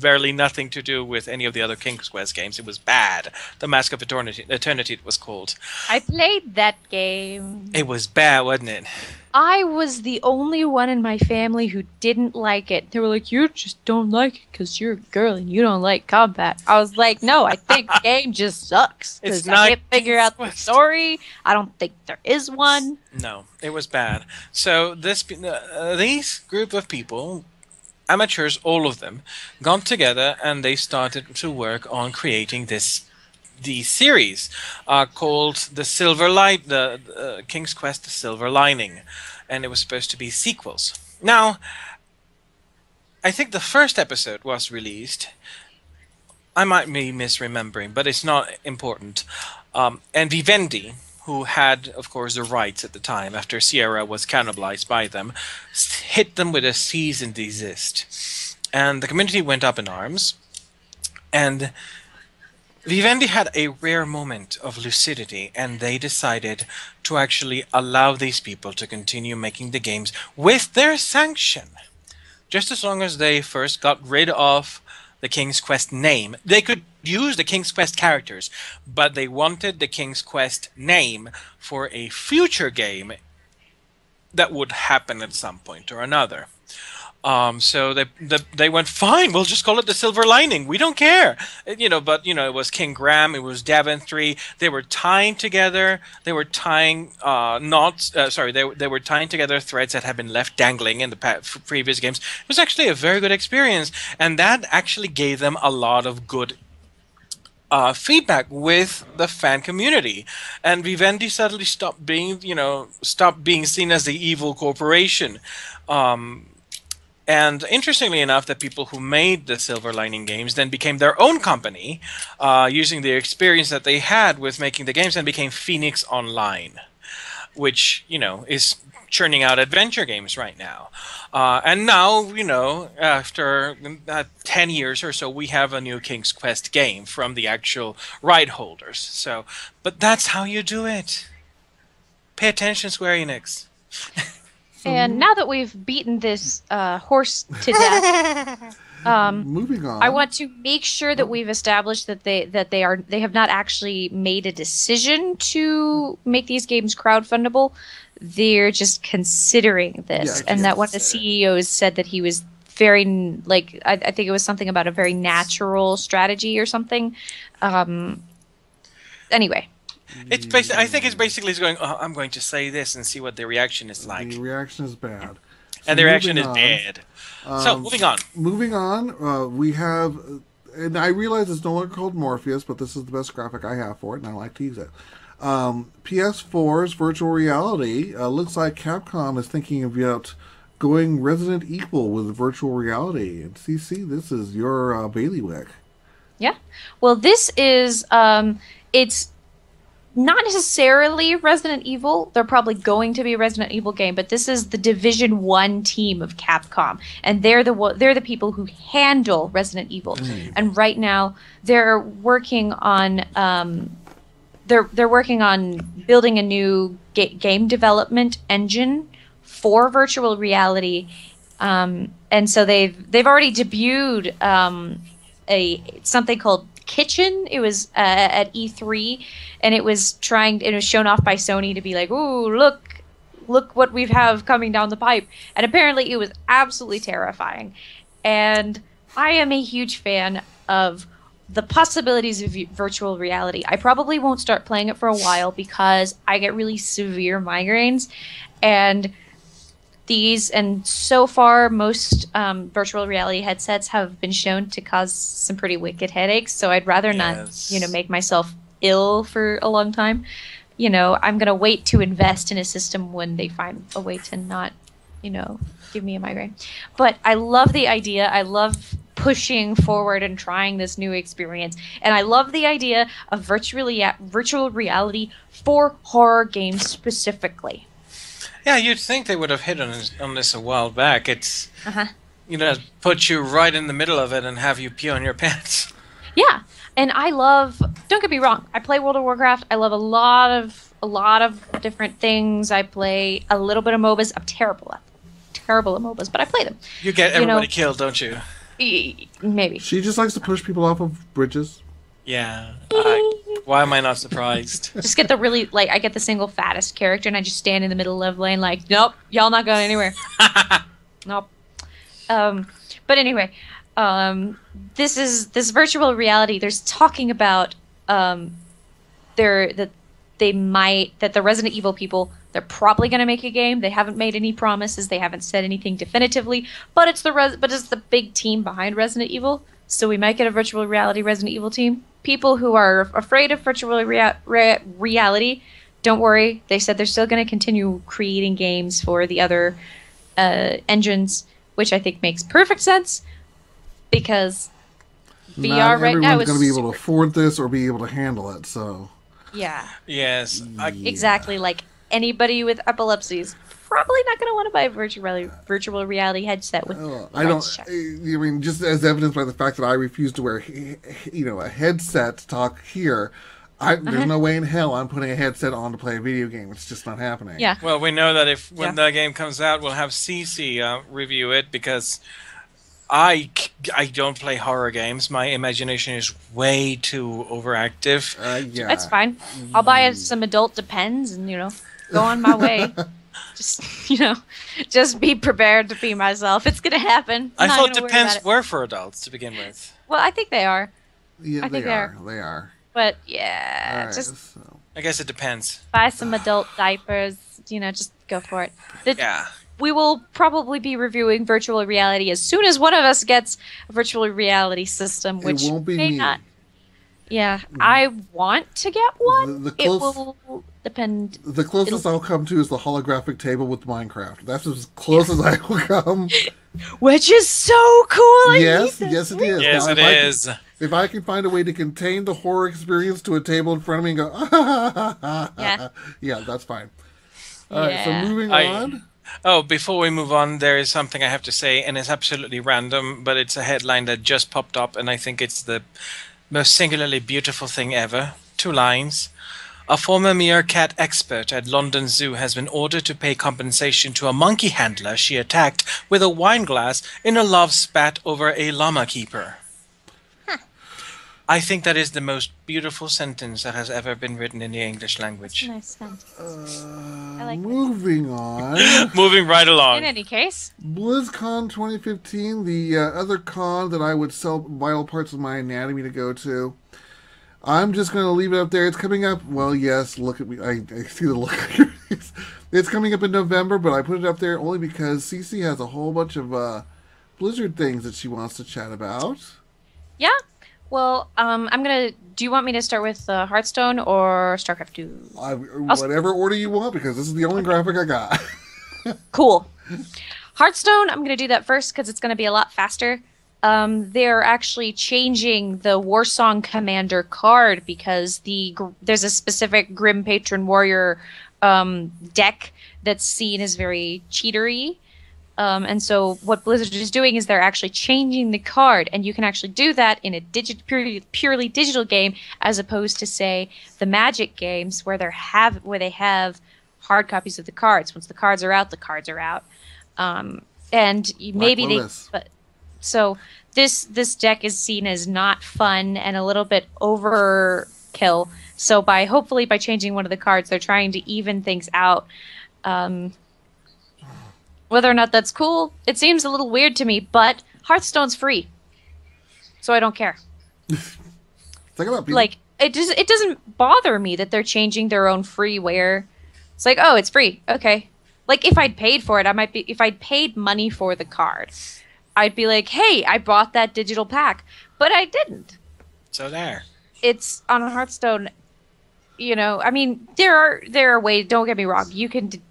barely nothing to do with any of the other King's Quest games. It was bad. The Mask of Eternity it was called. I played that game. It was bad, wasn't it? I was the only one in my family who didn't like it. They were like, you just don't like it because you're a girl and you don't like combat. I was like, no, I think the game just sucks because I can't figure out the story. I don't think there is one. No, it was bad. So these group of people, amateurs, all of them, got together and they started to work on creating the series called the Silver Light, the King's Quest: The Silver Lining, and it was supposed to be sequels. Now, I think the first episode was released. I might be misremembering, but it's not important. And Vivendi, who had, of course, the rights at the time after Sierra was cannibalized by them, hit them with a cease and desist, and the community went up in arms, and Vivendi had a rare moment of lucidity, and they decided to actually allow these people to continue making the games with their sanction. Just as long as they first got rid of the King's Quest name. They could use the King's Quest characters, but they wanted the King's Quest name for a future game that would happen at some point or another. So they went, fine, we'll just call it the Silver Lining. We don't care, But it was King Graham, it was Daventry. They were tying together. They were tying knots. They were tying together threads that had been left dangling in the previous games. It was actually a very good experience, and that actually gave them a lot of good feedback with the fan community, and Vivendi suddenly stopped being seen as the evil corporation. And interestingly enough, the people who made the Silver Lining games then became their own company, using the experience that they had with making the games, and became Phoenix Online, which, is churning out adventure games right now. And now, after 10 years or so, we have a new King's Quest game from the actual right holders. So, but that's how you do it. Pay attention, Square Enix. And now that we've beaten this horse to death, moving on. I want to make sure that we've established that they have not actually made a decision to make these games crowdfundable. They're just considering this, and that one of the CEOs said that he was very I think it was something about a very natural strategy or something. Anyway. It's I think it's basically going, I'm going to say this and see what the reaction is like. The reaction is bad. And the reaction is bad. So, moving on. Moving on, we have, and I realize it's no longer called Morpheus, but this is the best graphic I have for it, and I like to use it. PS4's virtual reality. Looks like Capcom is thinking about going Resident Evil with virtual reality. And CC, this is your bailiwick. Yeah. Well, this is, it's not necessarily Resident Evil. They're probably going to be a Resident Evil game, but this is the Division 1 team of Capcom, and they're the people who handle Resident Evil. And right now they're working on they're working on building a new game development engine for virtual reality. And so they've already debuted something called Kitchen. It was at E3, and it was shown off by Sony to be like, ooh, look what we have coming down the pipe. And apparently it was absolutely terrifying. And I am a huge fan of the possibilities of virtual reality. I probably won't start playing it for a while because I get really severe migraines, and so far most virtual reality headsets have been shown to cause some pretty wicked headaches. So I'd rather not, make myself ill for a long time. I'm gonna wait to invest in a system when they find a way to not, give me a migraine. But I love the idea. I love pushing forward and trying this new experience, and I love the idea of virtual reality for horror games specifically. Yeah, you'd think they would have hit on this a while back. It's, put you right in the middle of it and have you pee on your pants. Yeah, and don't get me wrong, I play World of Warcraft. I love a lot of different things. I play a little bit of MOBAs. I'm terrible at MOBAs, but I play them. You get everybody killed, don't you? Maybe. She just likes to push people off of bridges. Yeah. Why am I not surprised? Just get I get the single fattest character, and I just stand in the middle of lane like, nope, y'all not going anywhere. Nope. But anyway, this virtual reality. There's talking about that the Resident Evil people, they're probably going to make a game. They haven't made any promises. They haven't said anything definitively. But it's the big team behind Resident Evil. So we might get a virtual reality Resident Evil team. People who are afraid of virtual reality, don't worry. They said they're still going to continue creating games for the other engines, which I think makes perfect sense, because VR right now is going to be able to afford this or be able to handle it. So yeah, yes, exactly, like anybody with epilepsies probably not going to want to buy a virtual reality headset with. I don't. I mean, just as evidenced by the fact that I refuse to wear, a headset to talk here. There's no way in hell I'm putting a headset on to play a video game. It's just not happening. Yeah. Well, we know that when the game comes out, we'll have CC review it because I don't play horror games. My imagination is way too overactive. Yeah. That's fine. I'll buy some adult Depends and, go on my way. Just, just be prepared to be myself. It's going to happen. I thought Depends were for adults to begin with. Well, I think they are. Yeah, I think they are. They are. But, yeah, right, just I guess it depends. buy some adult diapers. Just go for it. Yeah. We will probably be reviewing virtual reality as soon as one of us gets a virtual reality system, which it won't be may me. not. Yeah, I want to get one. It will depend. The closest I'll come to is the holographic table with Minecraft. That's as close as I will come. Which is so cool. Yes, it is. Yes, now, it is. If I can find a way to contain the horror experience to a table in front of me and go, yeah, that's fine. All right, so moving on. Oh, before we move on, there is something I have to say, and it's absolutely random, but it's a headline that just popped up, and I think it's the most singularly beautiful thing ever. 2 lines. A former meerkat expert at London Zoo has been ordered to pay compensation to a monkey handler she attacked with a wine glass in a love spat over a llama keeper. I think that is the most beautiful sentence that has ever been written in the English language. Nice sentence. I like Moving on. Moving right along. In any case. BlizzCon 2015, the other con that I would sell vital parts of my anatomy to go to. I'm just going to leave it up there. It's coming up. Well, yes, look at me. I see the look on your face. It's coming up in November, but I put it up there only because Cece has a whole bunch of Blizzard things that she wants to chat about. Yeah. Well, do you want me to start with Hearthstone or StarCraft 2? Whatever order you want, because this is the only graphic I got. Cool. Hearthstone, I'm going to do that first because it's going to be a lot faster. They're actually changing the Warsong Commander card because there's a specific Grim Patron Warrior deck that's seen as very cheatery. And so what Blizzard is doing is they're actually changing the card, and you can actually do that in a purely digital game, as opposed to, say, the Magic games where they have hard copies of the cards. Once the cards are out, the cards are out. So this deck is seen as not fun and a little bit overkill. So hopefully by changing one of the cards, they're trying to even things out. Whether or not that's cool, it seems a little weird to me, but Hearthstone's free. So I don't care. Think about people. Like, it doesn't bother me that they're changing their own freeware. It's like, oh, it's free. Okay. Like, if I'd paid for it, if I'd paid money for the card, I'd be like, hey, I bought that digital pack. But I didn't. So there. It's on Hearthstone, I mean, there are ways, don't get me wrong,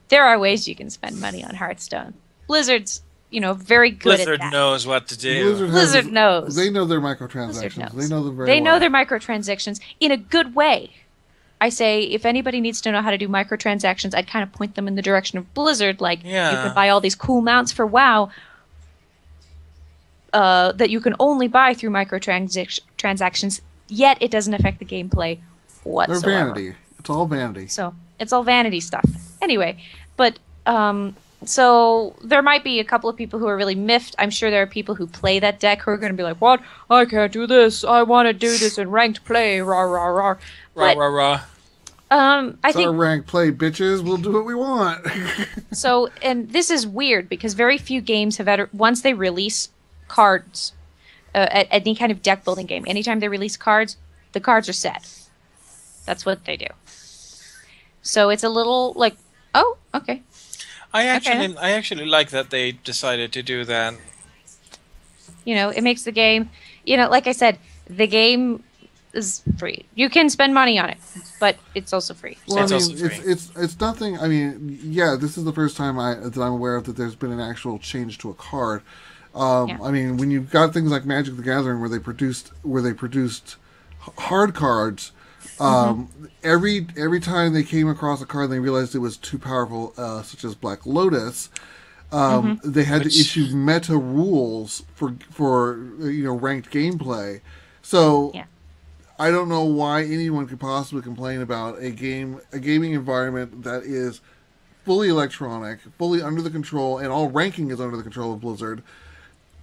there are ways you can spend money on Hearthstone. Blizzard's, very good Blizzard at that. knows what to do. Blizzard knows. They know their microtransactions. They know them very well. They know their microtransactions in a good way. I say, if anybody needs to know how to do microtransactions, I'd kind of point them in the direction of Blizzard. Like, you can buy all these cool mounts for WoW that you can only buy through microtransactions, yet it doesn't affect the gameplay whatsoever. They're vanity. It's all vanity. So, it's all vanity stuff. Anyway, but, so there might be a couple of people who are really miffed. I'm sure there are people who play that deck who are going to be like, what? I can't do this. I want to do this in ranked play. Rah, rah, rah. Rah, rah, rah. I think our ranked play, bitches. We'll do what we want. So, and this is weird because very few games have ever, once they release cards, at any kind of deck building game, anytime they release cards, the cards are set. That's what they do. So it's a little like, oh, okay. I actually like that they decided to do that. It makes the game, like I said, the game is free. You can spend money on it, but it's also free. Well, it's nothing. I mean, yeah, this is the first time that I'm aware of that there's been an actual change to a card. I mean, when you've got things like Magic the Gathering where they produced hard cards Every time they came across a card and they realized it was too powerful, such as Black Lotus, they had to issue meta rules for ranked gameplay. So I don't know why anyone could possibly complain about a gaming environment that is fully electronic, fully under the control, and all ranking is under the control of Blizzard.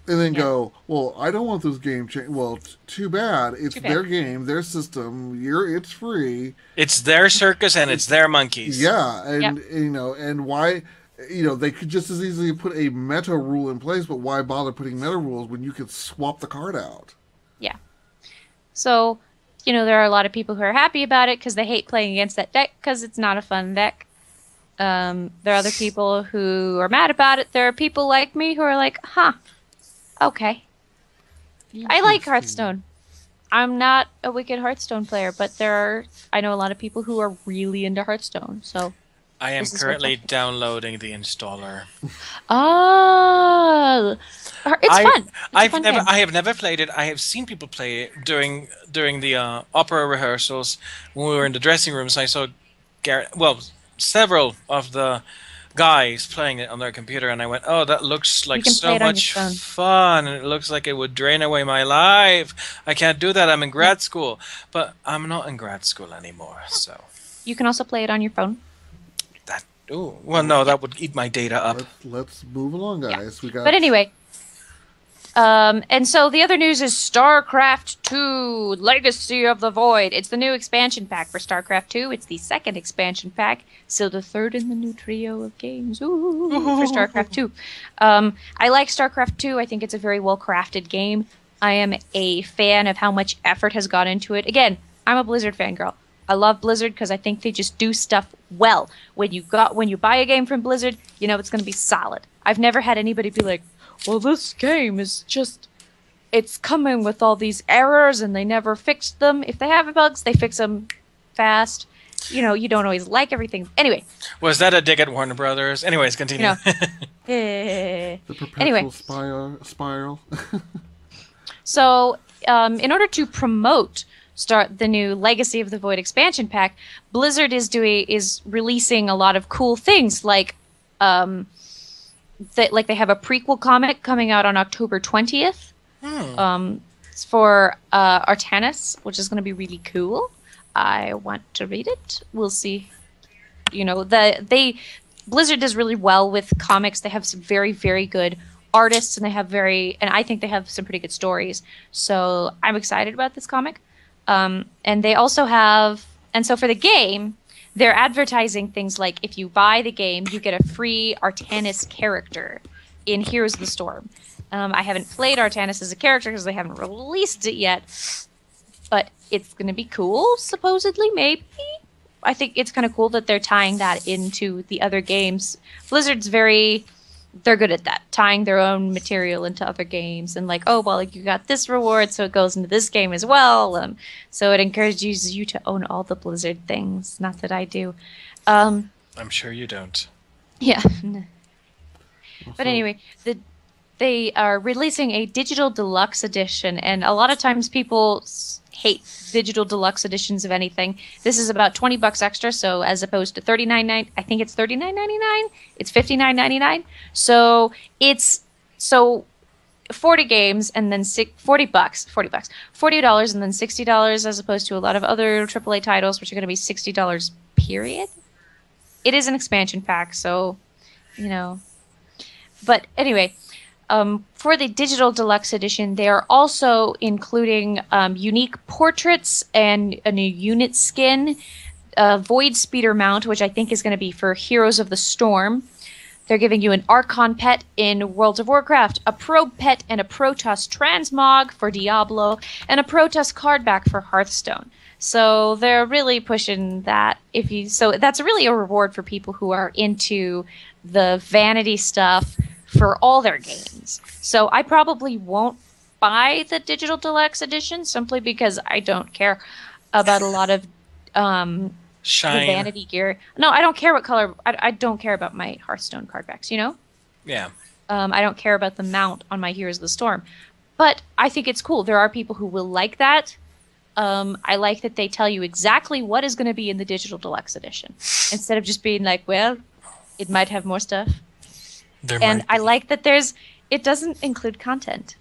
And then go, well, I don't want this game change. Well, too bad. It's their game, their system. It's free. It's their circus and it's their monkeys. Yeah, and and why? They could just as easily put a meta rule in place, but why bother putting meta rules when you could swap the card out? Yeah. So, there are a lot of people who are happy about it because they hate playing against that deck because it's not a fun deck. There are other people who are mad about it. There are people like me who are like, okay. I like Hearthstone. I'm not a wicked Hearthstone player, but I know a lot of people who are really into Hearthstone. So I am currently downloading the installer. Oh, it's fun. I have never played it. I have seen people play it during the opera rehearsals when we were in the dressing rooms. I saw several of the guys playing it on their computer, and I went, "Oh, that looks like so much fun, and it looks like it would drain away my life. I can't do that. I'm in grad school, but I'm not in grad school anymore." So you can also play it on your phone. That would eat my data up. Let's move along, guys. Yeah. But anyway, and so the other news is Starcraft 2: Legacy of the Void. It's the new expansion pack for Starcraft 2. It's the second expansion pack, so the third in the new trio of games for Starcraft 2. I like Starcraft 2. I think it's a very well-crafted game. I am a fan of how much effort has gone into it. Again, I'm a Blizzard fangirl. I love Blizzard because I think they just do stuff well. When you buy a game from Blizzard, it's going to be solid. I've never had anybody be like, well, this game is just, it's coming with all these errors and they never fixed them. If they have bugs, they fix them fast. You don't always like everything. Anyway. Was that a dig at Warner Brothers? Anyways, continue. The perpetual spiral. So, in order to promote the new Legacy of the Void expansion pack, Blizzard is releasing a lot of cool things like they have a prequel comic coming out on October 20th. It's for Artanis, which is going to be really cool. I want to read it. We'll see. Blizzard does really well with comics. They have some very, very good artists, and I think they have some pretty good stories. So I'm excited about this comic. And they also have, and so for the game, they're advertising things like if you buy the game, you get a free Artanis character in Heroes of the Storm. I haven't played Artanis as a character because they haven't released it yet, but it's going to be cool, supposedly, maybe. I think it's kind of cool that they're tying that into the other games. Blizzard's they're good at that, tying their own material into other games and you got this reward, so it goes into this game as well. So it encourages you to own all the Blizzard things. Not that I do. I'm sure you don't. Yeah. But anyway, they are releasing a digital deluxe edition, and a lot of times people hate digital deluxe editions of anything. This is about $20 extra, so as opposed to $39.99, I think it's $39.99. It's $59.99. So it's 40 games and then $40 and then $60, as opposed to a lot of other AAA titles, which are going to be $60 period. It is an expansion pack, so But anyway. For the digital deluxe edition, they are also including unique portraits and a new unit skin, a Void Speeder mount, which I think is going to be for Heroes of the Storm. They're giving you an Archon pet in World of Warcraft, a Probe pet and a Protoss transmog for Diablo, and a Protoss card back for Hearthstone. So they're really pushing that. So that's really a reward for people who are into the vanity stuff for all their games. So I probably won't buy the digital deluxe edition simply because I don't care about a lot of the vanity gear. No, I don't care what color. I don't care about my Hearthstone card backs, Yeah. I don't care about the mount on my Heroes of the Storm. But I think it's cool. There are people who will like that. I like that they tell you exactly what is going to be in the digital deluxe edition, instead of just being like, well, it might have more stuff. And I like that it doesn't include content.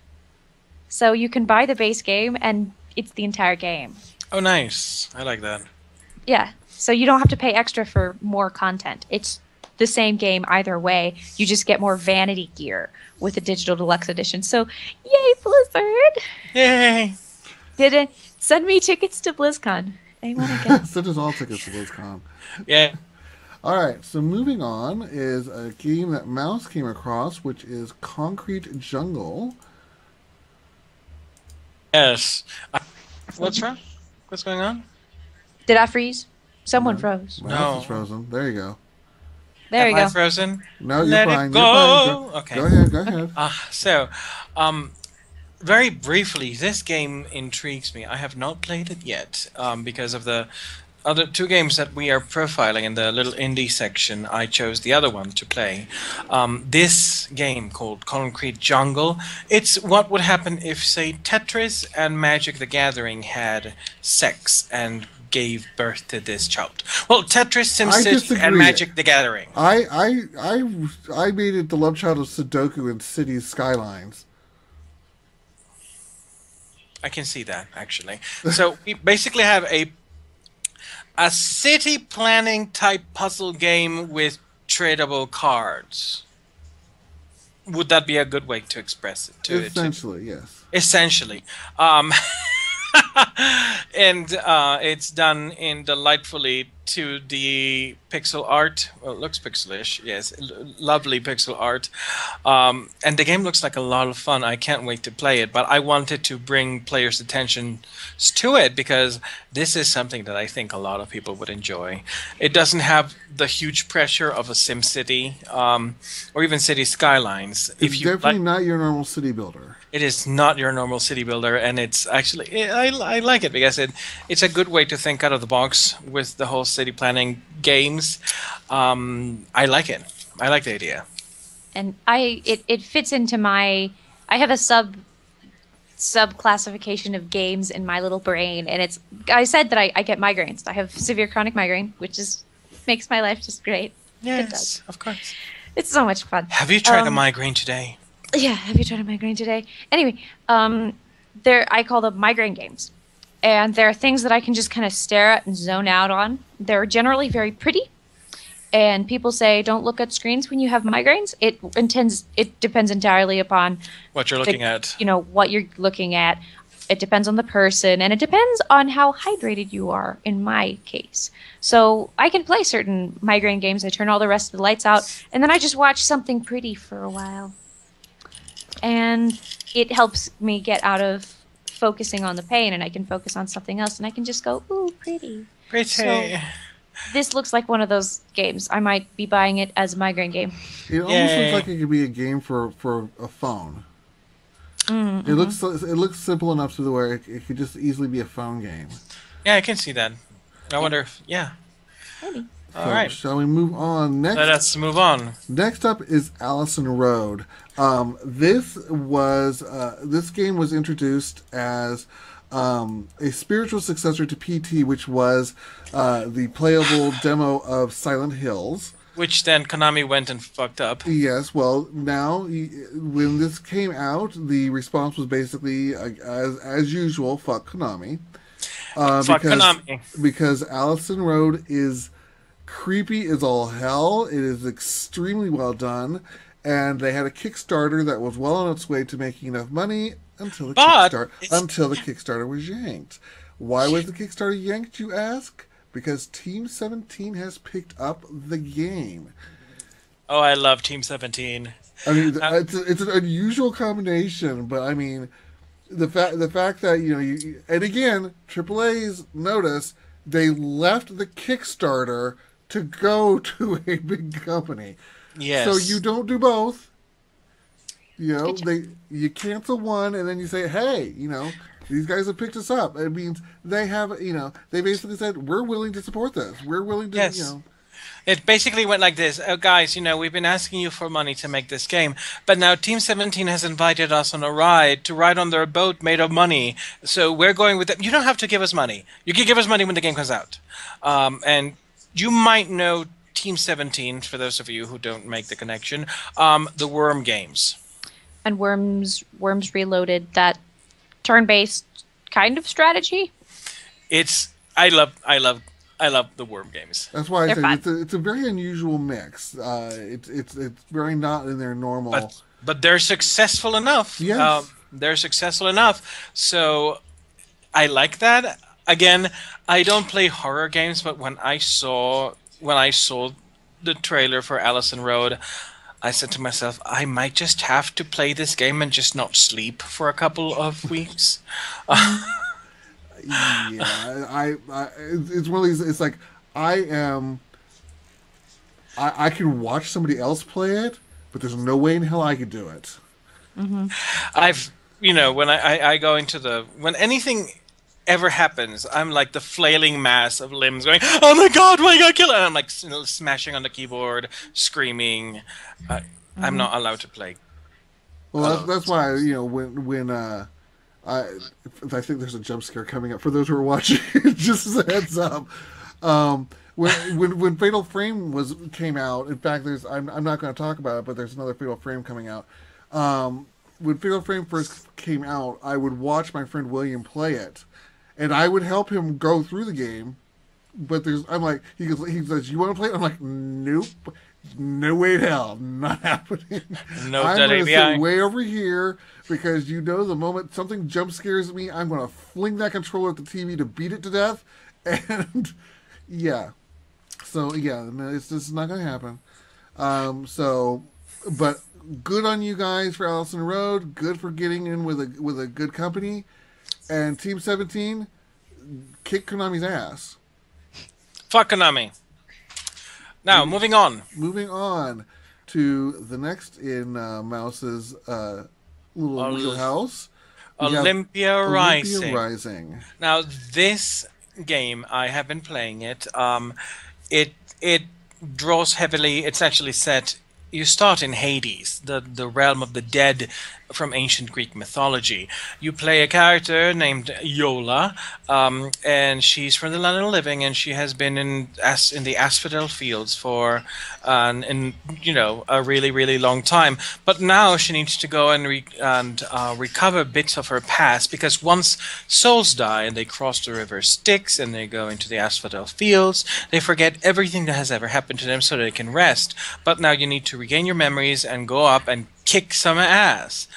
So you can buy the base game and it's the entire game. Oh, nice. I like that. Yeah. So you don't have to pay extra for more content. It's the same game either way. You just get more vanity gear with the digital deluxe edition. So yay, Blizzard! Yay! Did it send me tickets to BlizzCon? I want to go. Send us all tickets to BlizzCon. Yeah. All right, so moving on is a game that Mouse came across, which is Concrete Jungle. Yes. What's wrong? What's going on? Did I freeze? Someone froze. Mouse is frozen. There you go. There you Am go. I frozen? No, you're Let fine. it go. You're fine. Okay. Go ahead. So, very briefly, this game intrigues me. I have not played it yet because of the other two games that we are profiling in the little indie section. I chose the other one to play. This game called Concrete Jungle, it's what would happen if, say, Tetris and Magic the Gathering had sex and gave birth to this child. Well, Tetris, SimCity, and Magic the Gathering. I made it the love child of Sudoku and Cities Skylines. I can see that, actually. So we basically have a city planning type puzzle game with tradable cards. Would that be a good way to express it? Essentially, yes. Essentially. And it's done in delightfully 2D pixel art. Well, it looks pixelish, yes. Lovely pixel art. And the game looks like a lot of fun. I can't wait to play it. But I wanted to bring players' attention to it because this is something that I think a lot of people would enjoy. It doesn't have the huge pressure of a SimCity or even City Skylines. It's definitely not your normal city builder. It is not your normal city builder, and it's actually I like it because it's a good way to think out of the box with the whole city planning games. I like it. I like the idea. And it fits into I have a sub classification of games in my little brain, and I said that I get migraines. I have severe chronic migraine, which makes my life just great. Yes, of course. It's so much fun. Have you tried a migraine today? Yeah, have you tried a migraine today? Anyway, I call them migraine games. And there are things that I can just kind of stare at and zone out on. They're generally very pretty. And people say, don't look at screens when you have migraines. It depends entirely upon what you're looking at. You know, what you're looking at. It depends on the person. And it depends on how hydrated you are, in my case. So I can play certain migraine games. I turn all the rest of the lights out. And then I just watch something pretty for a while. And it helps me get out of focusing on the pain, and I can focus on something else, and I can just go, ooh, pretty. Pretty. So, this looks like one of those games. I might be buying it as a migraine game. It almost looks like it could be a game for a phone. Mm-hmm. It looks simple enough to the where it could just easily be a phone game. Yeah, I can see that. I wonder if Maybe. All right. Shall we move on? Let's move on. Next up is Allison Road. This game was introduced as a spiritual successor to PT, which was the playable demo of Silent Hills. Which then Konami went and fucked up. Yes, well, now, when this came out, the response was basically, as usual, fuck Konami. Konami. Because Allison Road is creepy as all hell. It is extremely well done. And they had a Kickstarter that was well on its way to making enough money until the Kickstarter was yanked. Why was the Kickstarter yanked, you ask? Because Team 17 has picked up the game. Oh, I love Team 17. I mean, it's an unusual combination, but I mean, the fact that and again, AAA's notice they left the Kickstarter to go to a big company. Yes. So you don't do both. You cancel one and then you say, hey, these guys have picked us up. It means they have, they basically said, we're willing to support this. We're willing to, It basically went like this. Oh, guys, we've been asking you for money to make this game, but now Team 17 has invited us on a ride to ride on their boat made of money. So we're going with it. You don't have to give us money. You can give us money when the game comes out. And you might know Team 17, for those of you who don't make the connection, the Worm games. And Worms Reloaded, that turn-based kind of strategy. I love the Worm games. That's why I They're said it's a very unusual mix. It's very not in their normal. But they're successful enough. Yes. They're successful enough. So I like that. Again, I don't play horror games, but when I saw the trailer for Allison Road, I said to myself, I might just have to play this game and just not sleep for a couple of weeks. Yeah, it's one of these. It's like I can watch somebody else play it, but there's no way in hell I could do it. Mm-hmm. When I go into when anything ever happens, I'm like the flailing mass of limbs going, oh my god, why got killed? And I'm like smashing on the keyboard, screaming. I'm not allowed to play. Well, that's why when I think there's a jump scare coming up for those who are watching. Just as a heads up. When Fatal Frame came out, in fact, I'm not going to talk about it, but there's another Fatal Frame coming out. When Fatal Frame first came out, I would watch my friend William play it, and I would help him go through the game. But I'm like, he says, "You want to play it?" I'm like, "Nope, no way in hell, not happening." No, I'm going to sit way over here because the moment something jump scares me, I'm going to fling that controller at the TV to beat it to death, and yeah. So yeah, it's just not going to happen. But good on you guys for Allison Road. Good for getting in with a good company, and Team 17 kick Konami's ass. Fuck Konami. Now, moving on. Moving on to the next in Mouse's little wheelhouse. Olympia Rising. Olympia Rising. Now, this game, I have been playing it. It draws heavily. It's actually set. You start in Hades, the realm of the dead from ancient Greek mythology. You play a character named Yola, and she's from the land of the living, and she has been in the asphodel fields for a really, really long time. But now she needs to go and recover bits of her past, because once souls die and they cross the river Styx and they go into the asphodel fields, they forget everything that has ever happened to them so they can rest. But now you need to regain your memories and go up and kick some ass.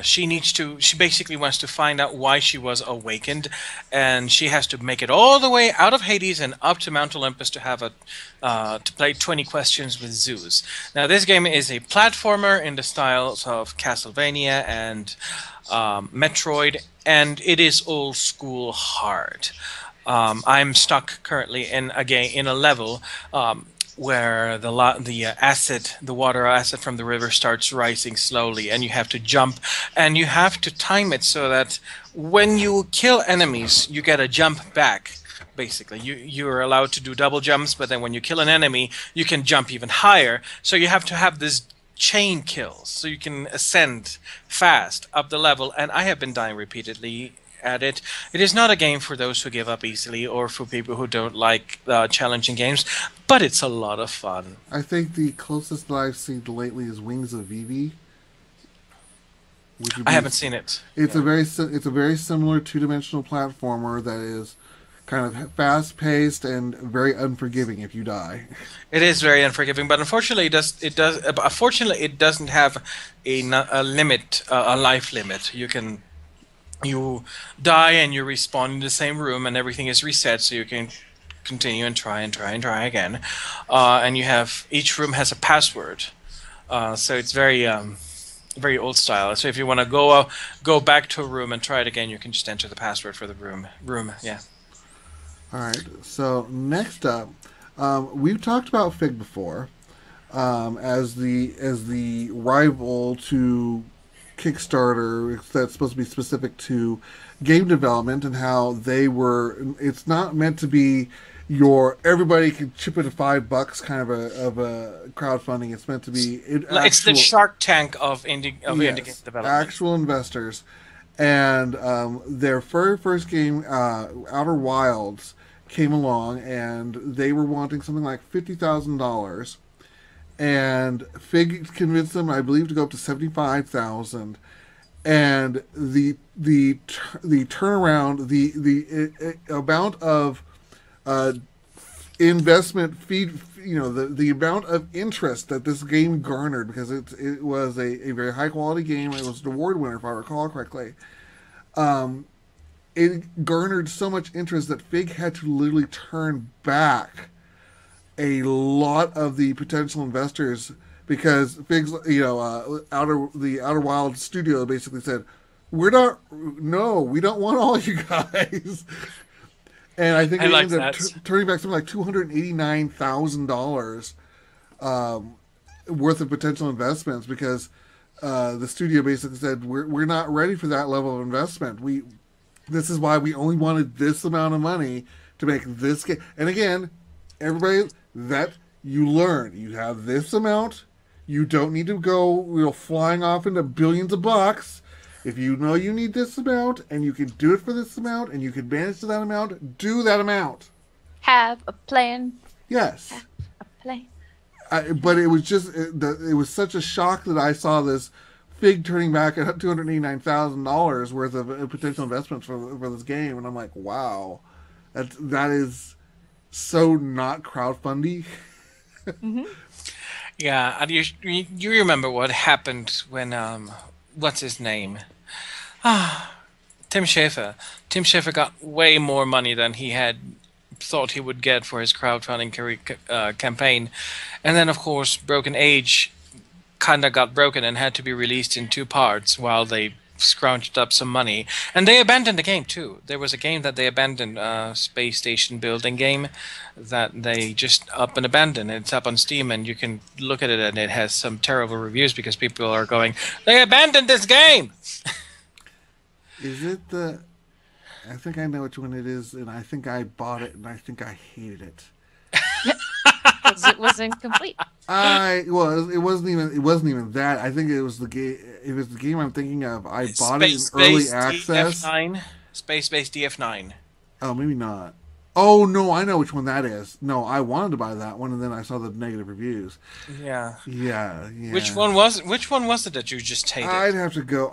She basically wants to find out why she was awakened, and she has to make it all the way out of Hades and up to Mount Olympus to have to play 20 questions with Zeus. Now, this game is a platformer in the styles of Castlevania and Metroid, and it is old school hard. I'm stuck currently in a level where the water acid from the river starts rising slowly, and you have to jump, and you have to time it so that when you kill enemies, you get a jump back. Basically, you're allowed to do double jumps, but then when you kill an enemy, you can jump even higher. So you have to have this chain kills, so you can ascend fast up the level. And I have been dying repeatedly at it. It is not a game for those who give up easily or for people who don't like challenging games, but it's a lot of fun. I think the closest that I've seen lately is Wings of Vivi. I haven't seen it. It's a very similar two-dimensional platformer that is kind of fast-paced and very unforgiving if you die. It is very unforgiving, but unfortunately, Unfortunately, it doesn't have a limit, a life limit. You die and you respawn in the same room, and everything is reset, so you can continue and try again. And each room has a password, so it's very very old style. So if you want to go back to a room and try it again, you can just enter the password for the room. Yeah. All right. So next up, we've talked about Fig before as the rival to Kickstarter that's supposed to be specific to game development, and how it's not meant to be everybody can chip in $5 kind of a crowdfunding. It's meant to be It's the Shark Tank of indie game yes, development. actual investors. And their very first game, Outer Wilds, came along, and they were wanting something like $50,000, and Fig convinced them, I believe, to go up to 75,000. And the turnaround, the amount of investment feed, the amount of interest that this game garnered, because it was a very high quality game. It was an award winner, if I recall correctly. It garnered so much interest that Fig had to literally turn back a lot of the potential investors, because Fig's, the Outer Wild studio basically said, we don't want all you guys. And I think they ended up turning back something like $289,000 worth of potential investments, because the studio basically said, we're not ready for that level of investment. This is why we only wanted this amount of money to make this game. And again, everybody, that you learn, you have this amount. You don't need to go flying off into billions of bucks. If you know you need this amount, and you can do it for this amount, and you can manage to that amount, do that amount. Have a plan. Yes. Have a plan. But it was just, it was such a shock that I saw this Fig turning back at $289,000 worth of potential investments for this game, and I'm like, wow, that is so not crowdfundy. Mm-hmm. Yeah, and you remember what happened when what's his name? Tim Schafer. Tim Schafer got way more money than he had thought he would get for his crowdfunding campaign, and then of course Broken Age kind of got broken and had to be released in 2 parts while they scrounged up some money. And they abandoned the game too. There was a game that they abandoned, space station building game, that they just up and abandoned. It's up on Steam, and you can look at it, and it has some terrible reviews because people are going, they abandoned this game! Is it I think I know which one it is, and I think I bought it, and I think I hated it. It was incomplete. It wasn't even that. I think it was the game. It was the game I'm thinking of. I bought it in early access. DF9. Space-based DF9. Oh, maybe not. Oh no, I know which one that is. No, I wanted to buy that one, and then I saw the negative reviews. Yeah. Yeah. Which one was it that you just hated? I'd have to go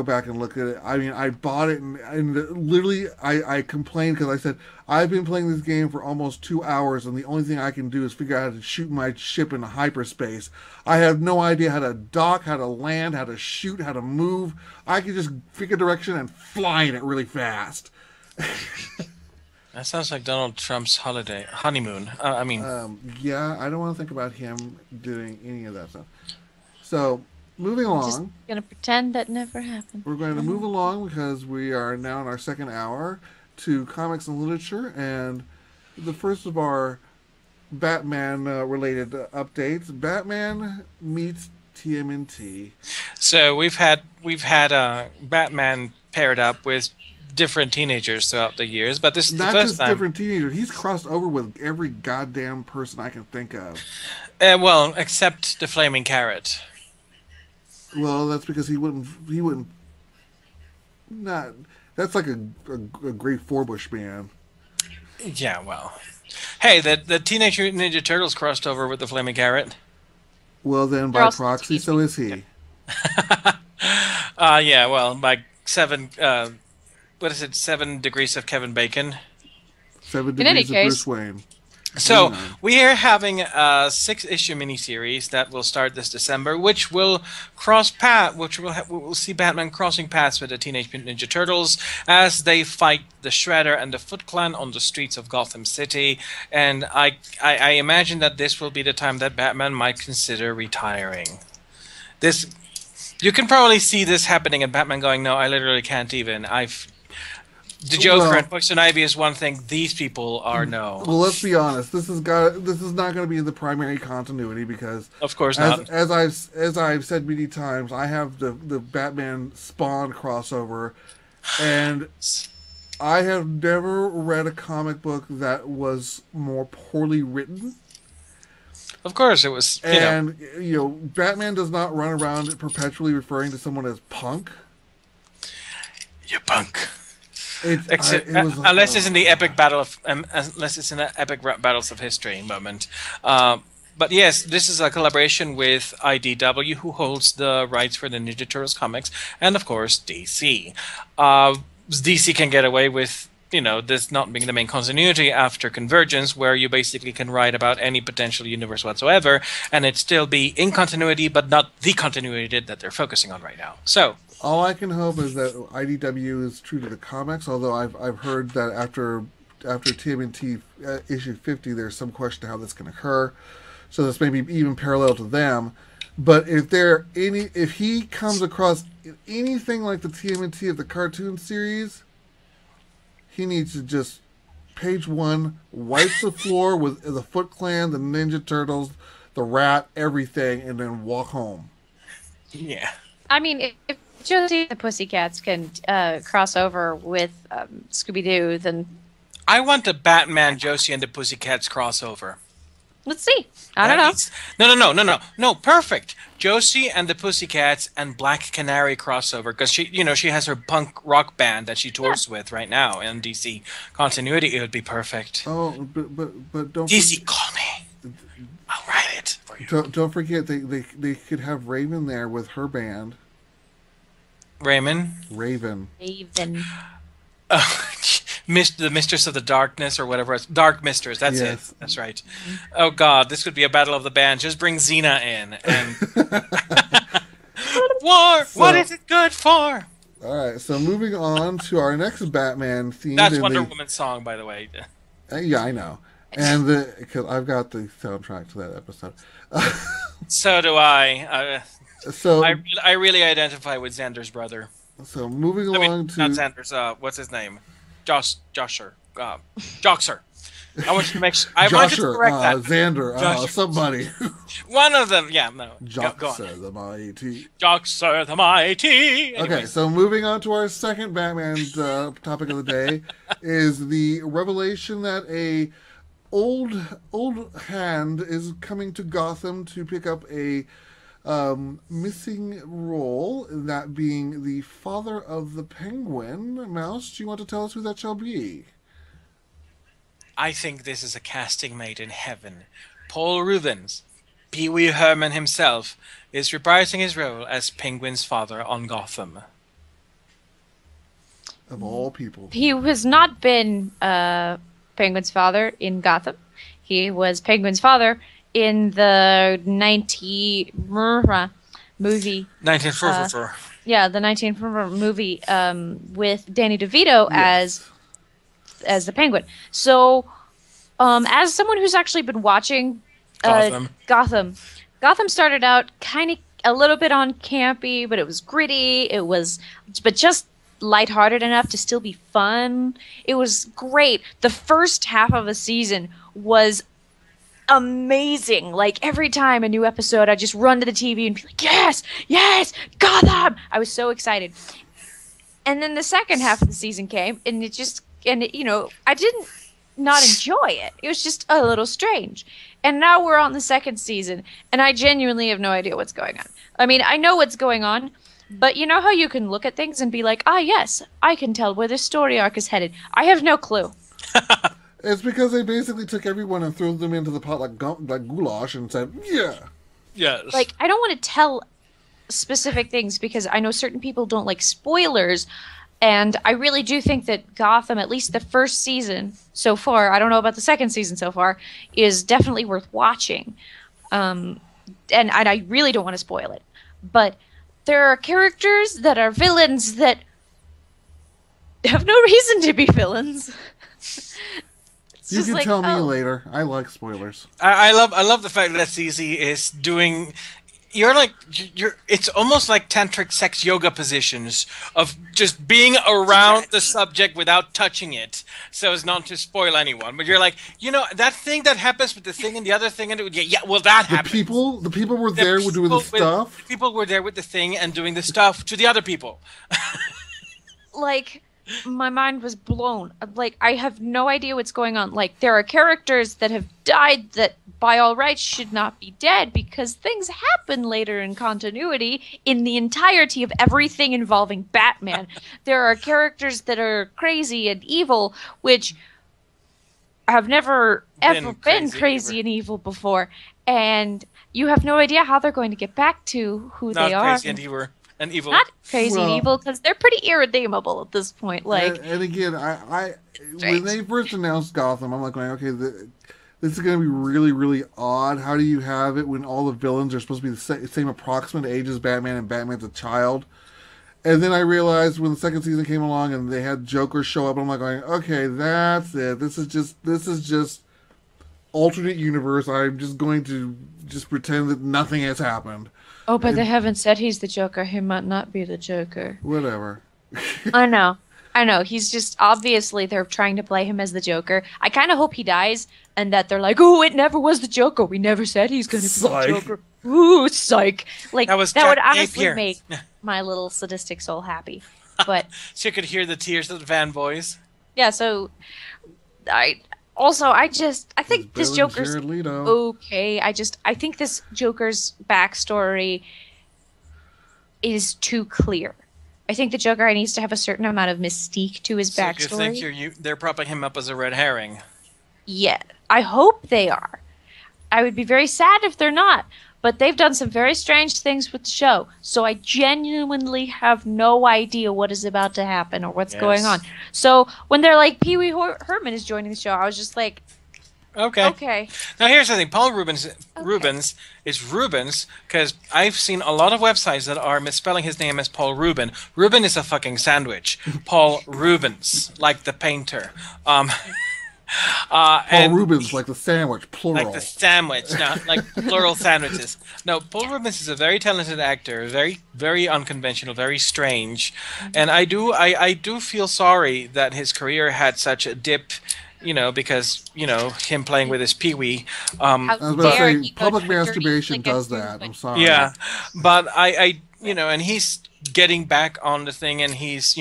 back and look at it. I mean, I bought it, and literally, I complained because I said, I've been playing this game for almost 2 hours, and the only thing I can do is figure out how to shoot my ship into hyperspace. I have no idea how to dock, how to land, how to shoot, how to move. I can just pick a direction and fly in it really fast. That sounds like Donald Trump's honeymoon. Yeah, I don't want to think about him doing any of that stuff. So, moving along. Just gonna pretend that never happened. We're going to move along because we are now in our second hour to comics and literature, and the first of our Batman-related updates. Batman meets TMNT. So we've had Batman paired up with different teenagers throughout the years, but this is not the first just time. Different teenagers. He's crossed over with every goddamn person I can think of. Well, except the Flaming Carrot. Well, that's because he wouldn't. Not. That's like a great Forbush man. Yeah, well, hey, the Teenage Mutant Ninja Turtles crossed over with the Flaming Carrot. Well, then by proxy, so is he. Yeah, well, by 7. What is it? 7 degrees of Kevin Bacon. 7 degrees of Bruce Wayne. So we are having a 6-issue miniseries that will start this December, which will we'll see Batman crossing paths with the Teenage Mutant Ninja Turtles as they fight the Shredder and the Foot Clan on the streets of Gotham City. And I imagine that this will be the time that Batman might consider retiring. You can probably see this happening, and Batman going, "No, I literally can't even. The Joker and Poison Ivy is one thing. These people are no." Well, let's be honest. This is not going to be in the primary continuity because, of course not. As I've said many times, I have the Batman Spawn crossover, and I have never read a comic book that was more poorly written. Of course, it was. And, Batman does not run around perpetually referring to someone as punk. You punk. Unless it's in the epic unless it's in the epic battles of history moment. But yes, this is a collaboration with IDW, who holds the rights for the Ninja Turtles comics, and of course DC. DC can get away with this not being the main continuity after Convergence, where you basically can write about any potential universe whatsoever, and it still be in continuity, but not the continuity that they're focusing on right now. So all I can hope is that IDW is true to the comics. Although I've heard that after TMNT issue 50, there's some question how this can occur. So this may be even parallel to them. But if he comes across anything like the TMNT of the cartoon series, he needs to just page 1, wipe the floor with the Foot Clan, the Ninja Turtles, the Rat, everything, and then walk home. Yeah. I mean, if Josie and the Pussycats can cross over with Scooby-Doo, then I want the Batman, Josie, and the Pussycats crossover. Let's see. I don't know. No, perfect. Josie and the Pussycats and Black Canary crossover, because she has her punk rock band that she tours with right now in DC continuity. It would be perfect. Oh, but don't DC, call me. I'll write it for you. Don't forget they could have Raven there with her band. Raven. Raven. The Mistress of the Darkness, or whatever it's Dark Mistress, that's yes. it. That's right. Oh god, this could be a battle of the band. Just bring Xena in and War! What is it good for? Alright, so moving on to our next Batman theme. That's Wonder Woman's song, by the way. Yeah, I know. And because I've got the soundtrack to that episode. So do I. So I really identify with Xander's brother. So moving along to not Xander's. What's his name? Josher. Joxer. I want you to make sure. I want you to correct that. Xander. Somebody. One of them. Yeah. No. Joxer the Mighty. Joxer the Mighty. Anyway. Okay, so moving on to our second Batman topic of the day is the revelation that a old hand is coming to Gotham to pick up a missing role, that being the father of the Penguin. Mouse, do you want to tell us who that shall be? I think this is a casting made in heaven. Paul Rubens, Pee Wee Herman himself, is reprising his role as Penguin's father on Gotham. Of all people. He has not been Penguin's father in Gotham. He was Penguin's father in the movie. 1944. Yeah, the 1944 movie with Danny DeVito yes. as the Penguin. So, as someone who's actually been watching Gotham started out kind of a little bit on campy, but it was gritty. But just lighthearted enough to still be fun. It was great. The first half of a season was amazing. Like, every time a new episode, I'd just run to the TV and be like, yes, Gotham! I was so excited. And then the second half of the season came, and I didn't not enjoy it. It was just a little strange. And now we're on the second season, and I genuinely have no idea what's going on. I mean, I know what's going on, but you know how you can look at things and be like, yes, I can tell where this story arc is headed. I have no clue. It's because they basically took everyone and threw them into the pot like goulash and said, yeah. Yes. Like, I don't want to tell specific things because I know certain people don't like spoilers, and I really do think that Gotham, at least the first season so far, I don't know about the second season so far, is definitely worth watching. And I really don't want to spoil it. But there are characters that are villains that have no reason to be villains. You can tell me later. I like spoilers. I love the fact that CZ is doing. It's almost like tantric sex yoga positions of just being around the subject without touching it, so as not to spoil anyone. But you're like, that thing that happens with the thing and the other thing, and that happened. The people were there were doing the stuff. People were there with the thing and doing the stuff to the other people. Like, my mind was blown. Like, I have no idea what's going on. Like, there are characters that have died that by all rights should not be dead because things happen later in continuity in the entirety of everything involving Batman. There are characters that are crazy and evil, which have never ever been crazy and evil before. And you have no idea how they're going to get back to who they are. Not crazy and evil. Not crazy and evil because they're pretty irredeemable at this point. Like, and again, I when they first announced Gotham, I'm like going, okay, this is going to be really, really odd. How do you have it when all the villains are supposed to be the same approximate age as Batman and Batman's a child? And then I realized when the second season came along and they had Joker show up, I'm like going, okay, that's it. This is just alternate universe. I'm just going to just pretend that nothing has happened. Oh, but they haven't said he's the Joker. He might not be the Joker. Whatever. I know. He's just, obviously, they're trying to play him as the Joker. I kind of hope he dies and that they're like, oh, it never was the Joker. We never said he's going to be the Joker. Ooh, psych. Like, that would honestly make my little sadistic soul happy. But so you could hear the tears of the fanboys. Yeah, so I think this Joker's okay. I think this Joker's backstory is too clear. I think the Joker needs to have a certain amount of mystique to his backstory. You think they're propping him up as a red herring? Yeah, I hope they are. I would be very sad if they're not. But they've done some very strange things with the show, so I genuinely have no idea what is about to happen or what's going on. So when they're like, Pee Wee Herman is joining the show, I was just like, okay. Now here's the thing: Paul Rubens is Rubens because I've seen a lot of websites that are misspelling his name as Paul Rubin. Rubin is a fucking sandwich. Paul Rubens, like the painter. Paul Rubens, like the sandwich, plural. Like the sandwich, not like plural sandwiches. No, Paul Rubens is a very talented actor, very, very unconventional, very strange, and I do feel sorry that his career had such a dip. Because him playing with his Pee-wee. I was about to say, public masturbation does that. I'm sorry. Yeah, but I and he's getting back on the thing, and he's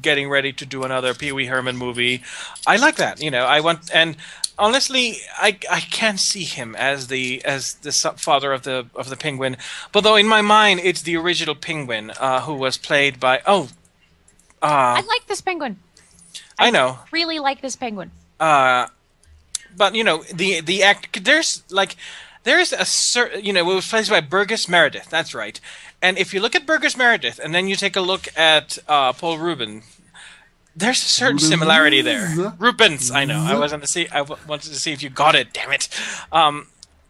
getting ready to do another Pee Wee Herman movie. I like that. And honestly, I can't see him as the father of the Penguin. But though in my mind, it's the original Penguin who was played by I like this Penguin. I know. Really like this Penguin. But the act there's a certain it was played by Burgess Meredith. That's right. And if you look at Burgess Meredith and then you take a look at Paul Rubin, there's a certain similarity there. Rubens, I know. I wanted to see if you got it. Damn it.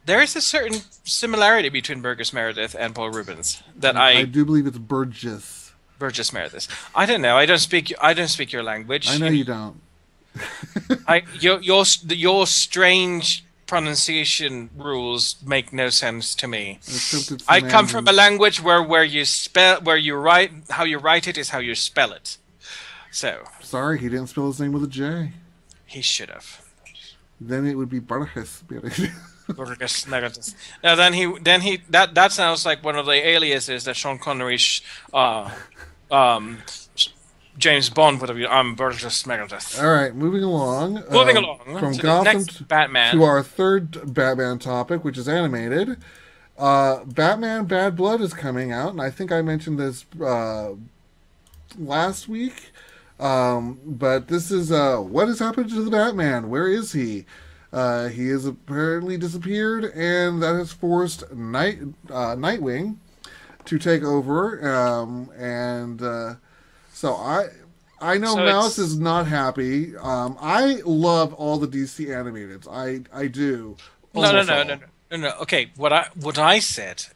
There is a certain similarity between Burgess Meredith and Paul Rubens that I do believe it's Burgess. Burgess Meredith. I don't know. I don't speak your language. I know you don't. Your strange pronunciation rules make no sense to me. I come from a language where you write how you write it is how you spell it. So sorry, he didn't spell his name with a J. He should have. Then it would be Burgess. Now that sounds like one of the aliases that Sean Connery's James Bond would have. I'm Burgess Meredith. All right, moving along. From to Gotham Batman to our third Batman topic, which is animated. Batman Bad Blood is coming out, and I think I mentioned this last week. But this is what has happened to the Batman? Where is he? He has apparently disappeared, and that has forced Nightwing to take over. So I know Mouse is not happy. I love all the DC animateds. I do. No. Okay, what I said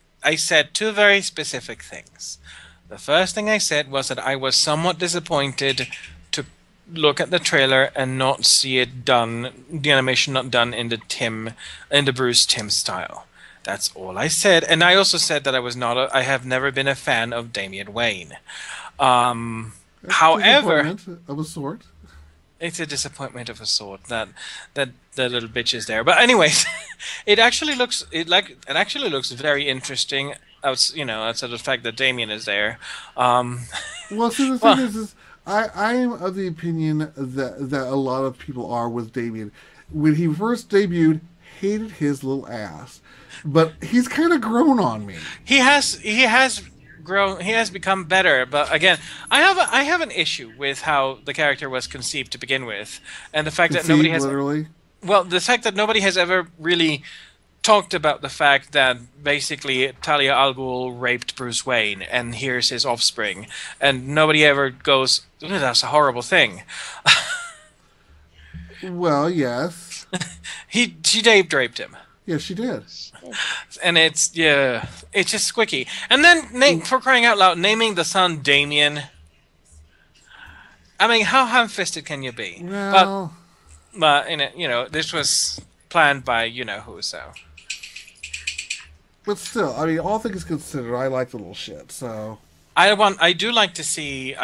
two very specific things. The first thing I said was that I was somewhat disappointed to look at the trailer and not see it done, the animation not done in the Bruce Timm style. That's all I said, and I also said that I have never been a fan of Damian Wayne. However, of a sort. It's a disappointment of a sort that the little bitch is there. But anyways, it actually looks very interesting. Outside of the fact that Damien is there. Well, see, the thing is I am of the opinion that a lot of people are with Damien. When he first debuted, hated his little ass, but he's kind of grown on me. He has grown. He has become better. But again, I have an issue with how the character was conceived to begin with, and the fact that nobody has literally. Well, the fact that nobody has ever really talked about the fact that basically Talia al Ghul raped Bruce Wayne, and here's his offspring, and nobody ever goes, "Ooh, that's a horrible thing." Well, yes. She Dave draped him. Yes, she did. And it's just squicky. And then for crying out loud, naming the son Damien. I mean, how ham-fisted can you be? Well, But this was planned by who, so. but still, I mean, all things considered, I like the little shit. So I would like to see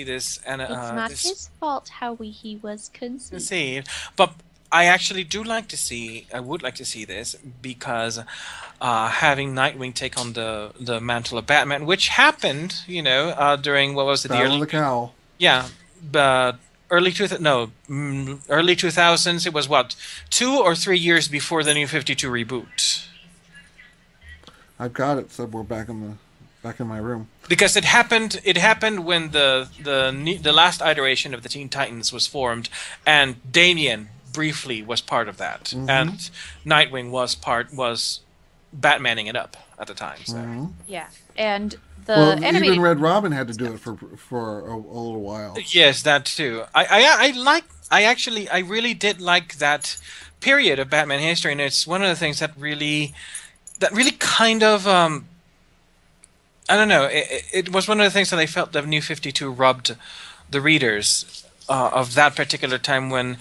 this, and It's not his fault how he was conceived. but I actually I would like to see this because having Nightwing take on the mantle of Batman, which happened, during what was it, Battle of the Cowl. Yeah, but early 2000s. It was what, 2 or 3 years before the New 52 reboot. I've got it somewhere back in my room. Because it happened when the last iteration of the Teen Titans was formed, and Damian briefly was part of that, and Nightwing was Batmaning it up at the time. So Yeah, and the animated. Even Red Robin had to do it for a little while. Yes, that too. I really did like that period of Batman history, and it's one of the things that really kind of I don't know. It was one of the things that I felt that New 52 rubbed the readers of that particular time when,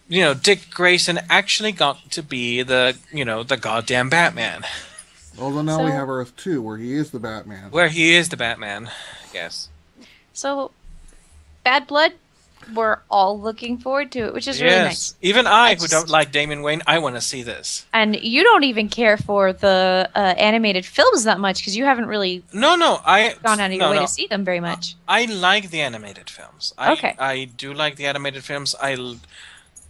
Dick Grayson actually got to be the goddamn Batman. Although now we have Earth 2, where he is the Batman. Where he is the Batman, yes. So, Bad Blood, we're all looking forward to it, which is really nice. Even I who don't like Damian Wayne, I want to see this. And you don't even care for the animated films that much because you haven't really gone out of your way to see them very much. I like the animated films. I do like the animated films. I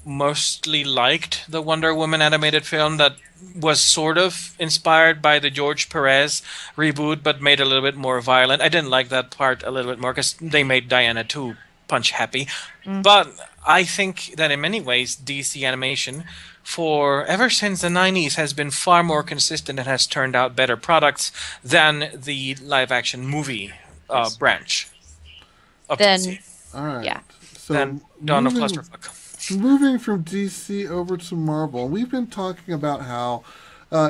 mostly liked the Wonder Woman animated film that was sort of inspired by the George Perez reboot, but made a little bit more violent. I didn't like that part a little bit more because they made Diana too punch happy. But I think that in many ways DC animation ever since the 90s has been far more consistent and has turned out better products than the live action movie branch of DC. All right. Yeah. So Then Dawn of Clusterfuck. Moving from DC over to Marvel, we've been talking about how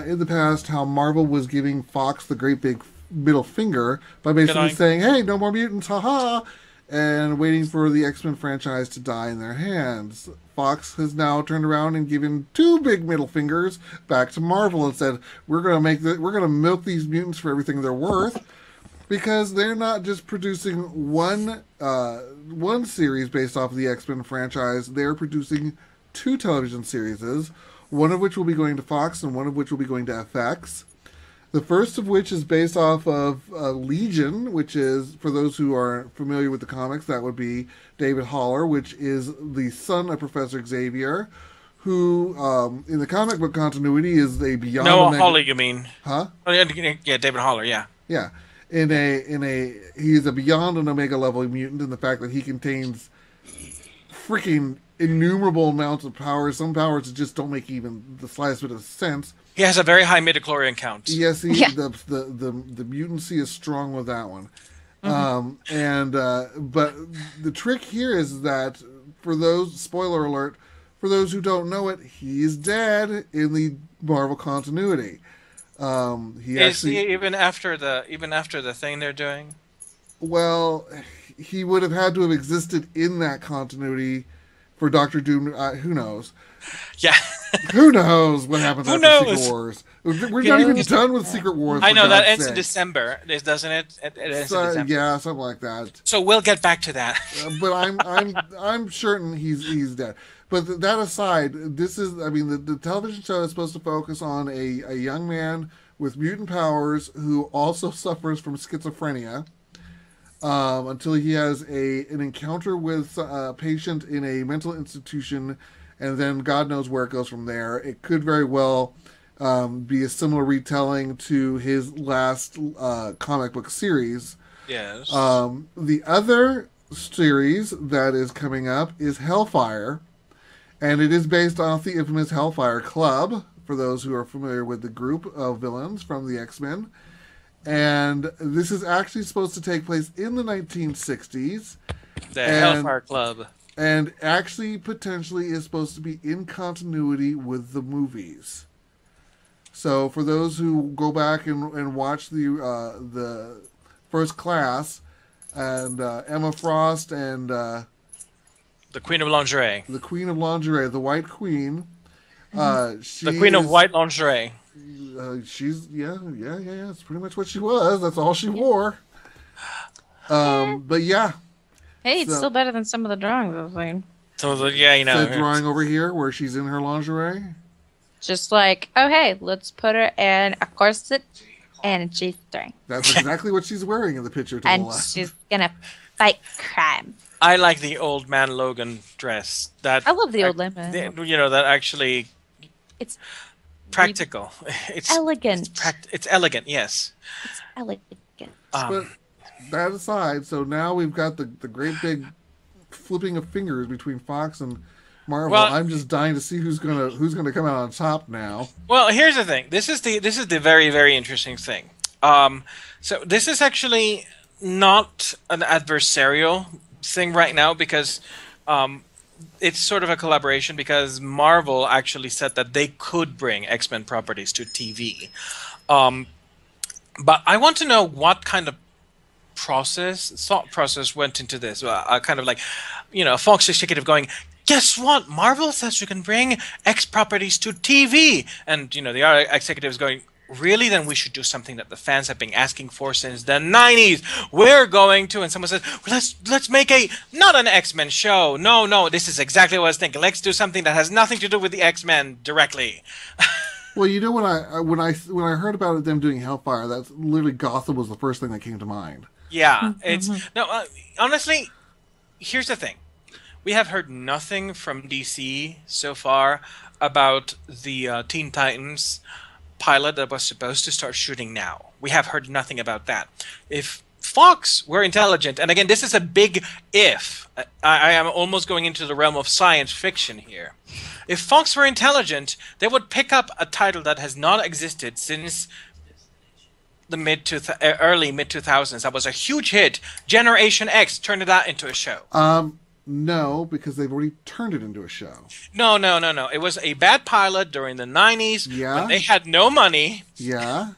in the past how Marvel was giving Fox the great big middle finger by basically saying, "Hey, no more mutants, haha," and waiting for the X-Men franchise to die in their hands. Fox has now turned around and given 2 big middle fingers back to Marvel and said, "We're going to milk these mutants for everything they're worth." Because they're not just producing one series based off of the X-Men franchise. They're producing 2 television series, one of which will be going to Fox and one of which will be going to FX. The first of which is based off of Legion, which is, for those who are familiar with the comics, that would be David Haller, which is the son of Professor Xavier, who, in the comic book continuity, is a beyond... No, Haller, you mean? Huh? Oh, yeah, David Haller, yeah. Yeah. He's a beyond an Omega level mutant in the fact that he contains freaking innumerable amounts of powers. Some powers that just don't make even the slightest bit of sense. He has a very high midichlorian count. Yes, the mutancy is strong with that one. But the trick here is that spoiler alert, for those who don't know it, he's dead in the Marvel continuity. Is he even after the thing they're doing? Well, he would have had to have existed in that continuity for Doctor Doom. Who knows? Yeah. Who knows what happens after knows? Secret Wars? We're not even done with Secret Wars. I know that ends in December, doesn't it? It ends in December. Yeah, something like that. So we'll get back to that. But I'm certain he's dead. But that aside, the television show is supposed to focus on a young man with mutant powers who also suffers from schizophrenia. until he has an encounter with a patient in a mental institution, and then God knows where it goes from there. It could very well be a similar retelling to his last comic book series. Yes. The other series that is coming up is Hellfire, and it is based off the infamous Hellfire Club, for those who are familiar with the group of villains from the X-Men. And this is actually supposed to take place in the 1960s. The Hellfire Club. And actually, potentially, is supposed to be in continuity with the movies. So, for those who go back and watch the First Class, and Emma Frost and the Queen of Lingerie. The Queen of Lingerie, the White Queen. The Queen of White Lingerie. She's yeah. It's pretty much what she was. That's all she wore. But yeah. Hey, it's still better than some of the drawings I've seen. So the drawing over here where she's in her lingerie. Just like, oh hey, let's put her in a corset and a G-string. That's exactly what she's wearing in the picture to the and left. she's gonna fight crime. I like the old man Logan dress. I love the old man. That actually. It's practical. It's elegant. It's elegant. Yes. It's elegant. But that aside, so now we've got the great big flipping of fingers between Fox and Marvel. Well, I'm just dying to see who's gonna come out on top now. Well, here's the thing. This is the very, very interesting thing. So this is actually not an adversarial thing right now because it's sort of a collaboration because Marvel actually said that they could bring X-Men properties to TV. But I want to know what kind of thought process went into this. Kind of like, a Fox executive going, guess what? Marvel says you can bring X properties to TV. And, the other executives going, really? Then we should do something that the fans have been asking for since the 90s. We're going to, and someone says, well, let's make not an X-Men show. No, this is exactly what I was thinking. Let's do something that has nothing to do with the X-Men directly. Well, when I heard about them doing Hellfire, that's literally Gotham was the first thing that came to mind. Yeah, honestly, here's the thing. We have heard nothing from DC so far about the Teen Titans pilot that was supposed to start shooting now. We have heard nothing about that. If Fox were intelligent, and again, this is a big if. I am almost going into the realm of science fiction here. If Fox were intelligent, they would pick up a title that has not existed since the early mid-2000s. That was a huge hit. Generation X turned that into a show. No, because they've already turned it into a show. No. It was a bad pilot during the 90s when they had no money. Yeah.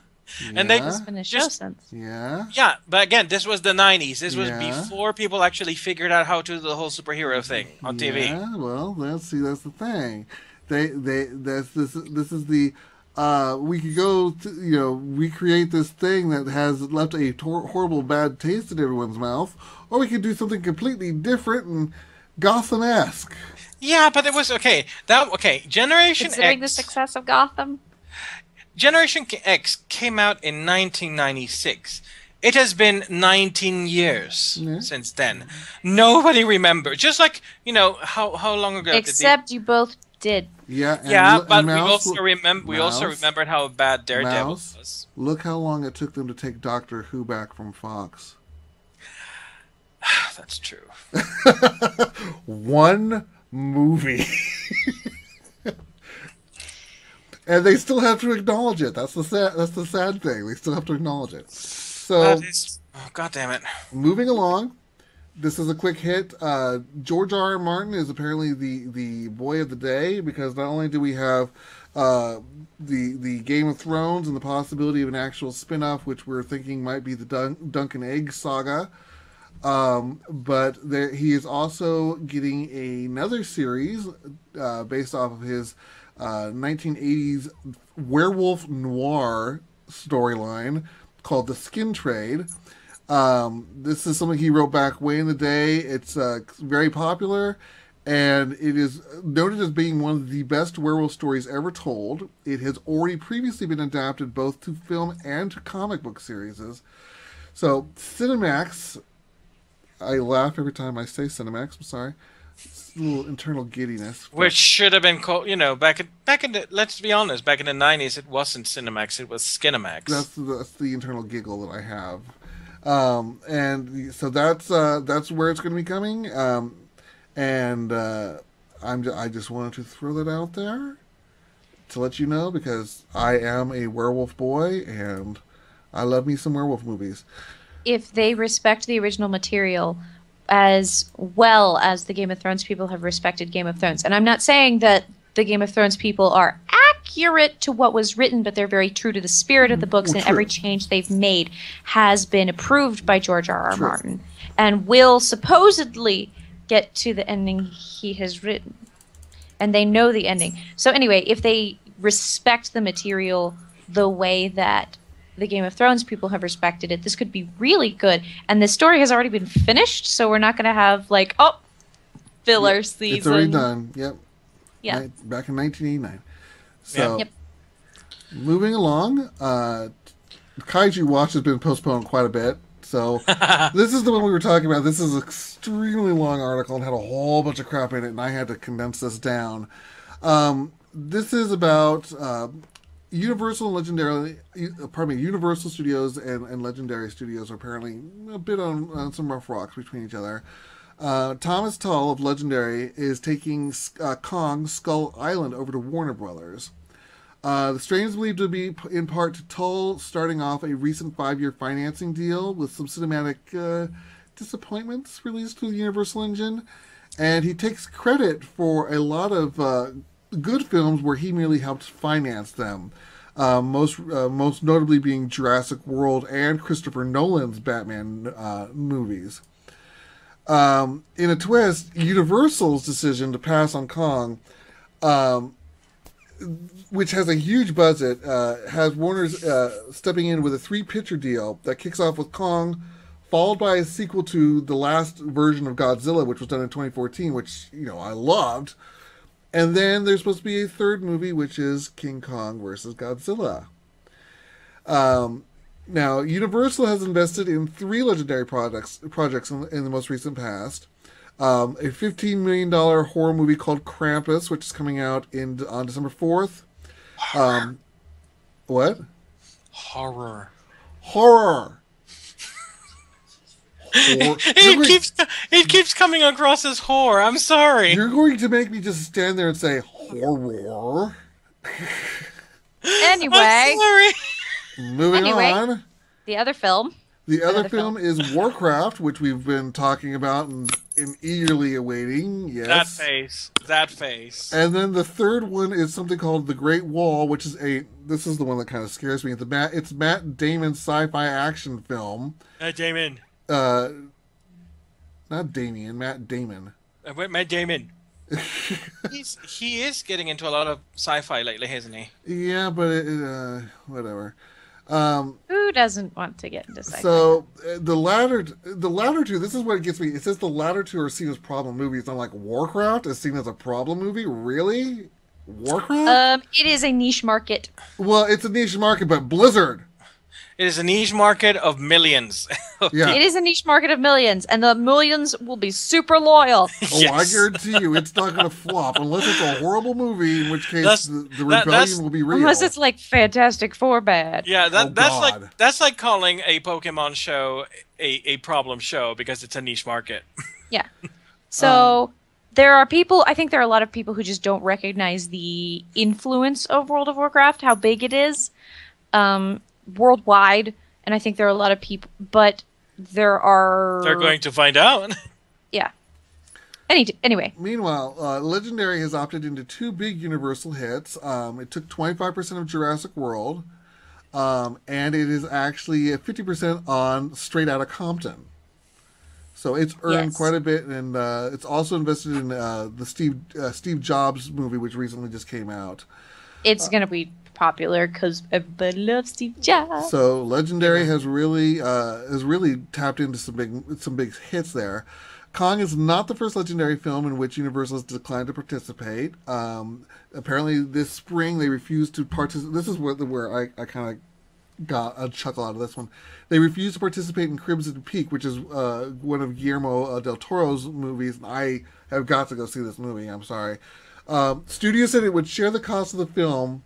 And they just been a show since. Yeah. Yeah, but again, this was the 90s. This was before people actually figured out how to do the whole superhero thing on TV. Yeah, well, that's the thing. This is the we could go to, recreate this thing that has left a horrible bad taste in everyone's mouth, or we could do something completely different and Gotham-esque. Yeah, but it was okay. Generation Considering X. the success of Gotham. Generation X came out in 1996. It has been 19 years since then. Nobody remembers. Just like, how long ago Except you both did. Yeah, but we also remembered how bad Daredevil was. Look how long it took them to take Doctor Who back from Fox. That's true. One movie. And they still have to acknowledge it. That's the sad thing. They still have to acknowledge it. So, God damn it. Moving along, this is a quick hit. George R. R. Martin is apparently the boy of the day because not only do we have the Game of Thrones and the possibility of an actual spin-off, which we're thinking might be the Dunk and Egg saga, but he is also getting another series based off of his 1980s werewolf noir storyline called The Skin Trade. This is something he wrote back way in the day. It's very popular, and it is noted as being one of the best werewolf stories ever told. It has already previously been adapted both to film and to comic book series. So Cinemax I laugh every time I say Cinemax. I'm sorry. It's a little internal giddiness. Which should have been called, back in the, let's be honest, back in the 90s, it wasn't Cinemax, it was Skinemax. That's the internal giggle that I have. And so that's where it's going to be coming. I just wanted to throw that out there to let you know, because I am a werewolf boy and I love me some werewolf movies. If they respect the original material as well as the Game of Thrones people have respected Game of Thrones, and I'm not saying that the Game of Thrones people are accurate to what was written, but they're very true to the spirit of the books, and every change they've made has been approved by George R.R. Martin and will supposedly get to the ending he has written. And they know the ending. So anyway, if they respect the material the way that the Game of Thrones people have respected it, this could be really good. And the story has already been finished, so we're not going to have filler season. It's already done. Yep. Yeah. Back in 1989. So, moving along, Kaiju Watch has been postponed quite a bit. So, this is the one we were talking about. This is an extremely long article and had a whole bunch of crap in it, and I had to condense this down. This is about Universal Studios and Legendary Studios are apparently a bit on some rough rocks between each other. Thomas Tull of Legendary is taking Kong Skull Island over to Warner Brothers. The strain is believed to be in part to Tull starting off a recent 5-year financing deal with some cinematic disappointments released through the Universal engine, and he takes credit for a lot of good films where he merely helped finance them. Most notably being Jurassic World and Christopher Nolan's Batman movies. In a twist, Universal's decision to pass on Kong, which has a huge budget, has Warner's stepping in with a 3-picture deal that kicks off with Kong, followed by a sequel to the last version of Godzilla, which was done in 2014, which, I loved. And then there's supposed to be a third movie, which is King Kong versus Godzilla. Now, Universal has invested in 3 Legendary projects in the most recent past. A $15 million horror movie called Krampus, which is coming out on December 4th. What? Horror. It keeps coming across as horror. I'm sorry. You're going to make me just stand there and say horror. Anyway. I'm sorry. Moving on. The other film. The other film is Warcraft, which we've been talking about and eagerly awaiting. Yes. That face. And then the third one is something called The Great Wall, which is this is the one that kind of scares me. It's Matt Damon's sci-fi action film. Matt Damon. Not Damien, Matt Damon. Matt Damon. He is getting into a lot of sci-fi lately, isn't he? Yeah, but whatever. Who doesn't want to get into sci-fi? So the latter two. This is what gets me. It says the latter two are seen as problem movies. I'm like, Warcraft is seen as a problem movie? Really? Warcraft? It is a niche market. Well, it's a niche market, but Blizzard. It is a niche market of millions. Yeah. It is a niche market of millions, and the millions will be super loyal. Oh, yes. I guarantee you it's not going to flop unless it's a horrible movie, in which case the rebellion will be real. Unless it's like Fantastic Four bad. Yeah, that's like calling a Pokemon show a problem show because it's a niche market. Yeah. So there are people, I think there are a lot of people who just don't recognize the influence of World of Warcraft, how big it is. Worldwide, and I think there are a lot of people, but they're going to find out. Yeah. Anyway. Meanwhile, Legendary has opted into 2 big Universal hits. It took 25% of Jurassic World, and it is actually 50% on Straight Outta Compton. So it's earned quite a bit, and it's also invested in the Steve Jobs movie, which recently just came out. It's going to be popular because everybody loves Steve Jobs. So Legendary has really tapped into some big hits there. Kong is not the first Legendary film in which Universal has declined to participate. Apparently, this spring they refused to participate. This is where I kind of got a chuckle out of this one. They refused to participate in Crimson Peak, which is one of Guillermo del Toro's movies, and I have got to go see this movie. I'm sorry. Studio said it would share the cost of the film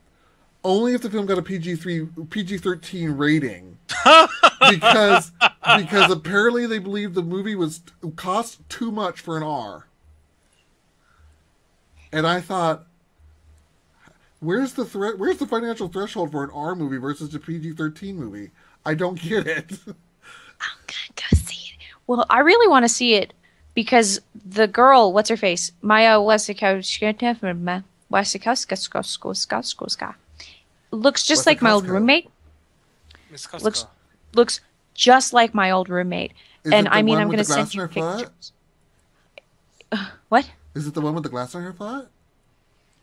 only if the film got a PG-13 rating, because apparently they believed the movie cost too much for an R. And I thought, where's the financial threshold for an R movie versus a PG-13 movie? I don't get it. I'm gonna go see it. Well, I really want to see it because the girl, what's her face, Maya Wasikowska, looks just like my old roommate. Looks just like my old roommate. And I mean, I'm gonna send you pictures. What? Is it the one with the glass on her foot?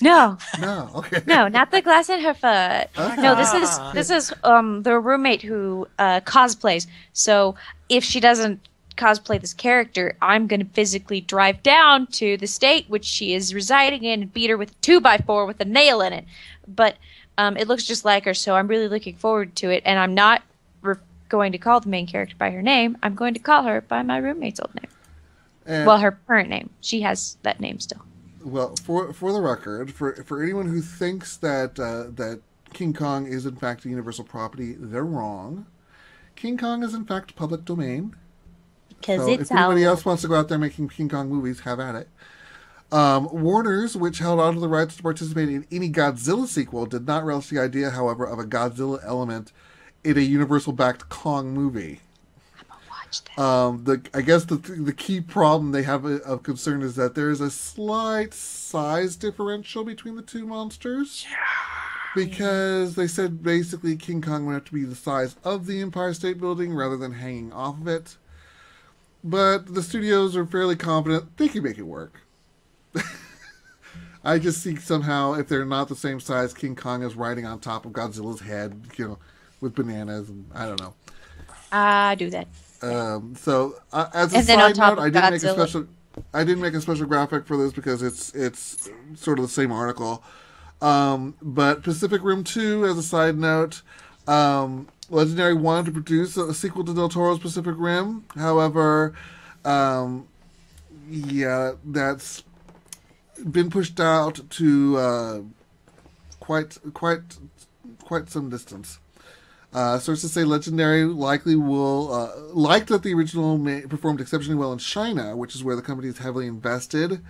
No. No, okay. No, not the glass in her foot. Okay. No, this is the roommate who cosplays. So if she doesn't cosplay this character, I'm going to physically drive down to the state which she is residing in and beat her with a 2x4 with a nail in it. But it looks just like her, so I'm really looking forward to it. And I'm not going to call the main character by her name. I'm going to call her by my roommate's old name. Well, her current name. She has that name still. Well, for the record, for anyone who thinks that King Kong is in fact a universal property, they're wrong. King Kong is in fact public domain. Because so if anybody else wants to go out there making King Kong movies, have at it. Warner's, which held on to the rights to participate in any Godzilla sequel, did not relish the idea, however, of a Godzilla element in a Universal-backed Kong movie. I guess the key problem they have of concern is that there is a slight size differential between the two monsters. Yeah. Because they said basically King Kong would have to be the size of the Empire State Building rather than hanging off of it. But the studios are fairly confident they can make it work. I just think somehow if they're not the same size, King Kong is riding on top of Godzilla's head, with bananas, and I don't know. I do that. So as a side note, I didn't make a special graphic for this because it's sort of the same article. But Pacific Rim 2, as a side note, Legendary wanted to produce a sequel to Del Toro's Pacific Rim. However, that's been pushed out to quite some distance. Sources say Legendary likely will like that the original performed exceptionally well in China, which is where the company is heavily invested.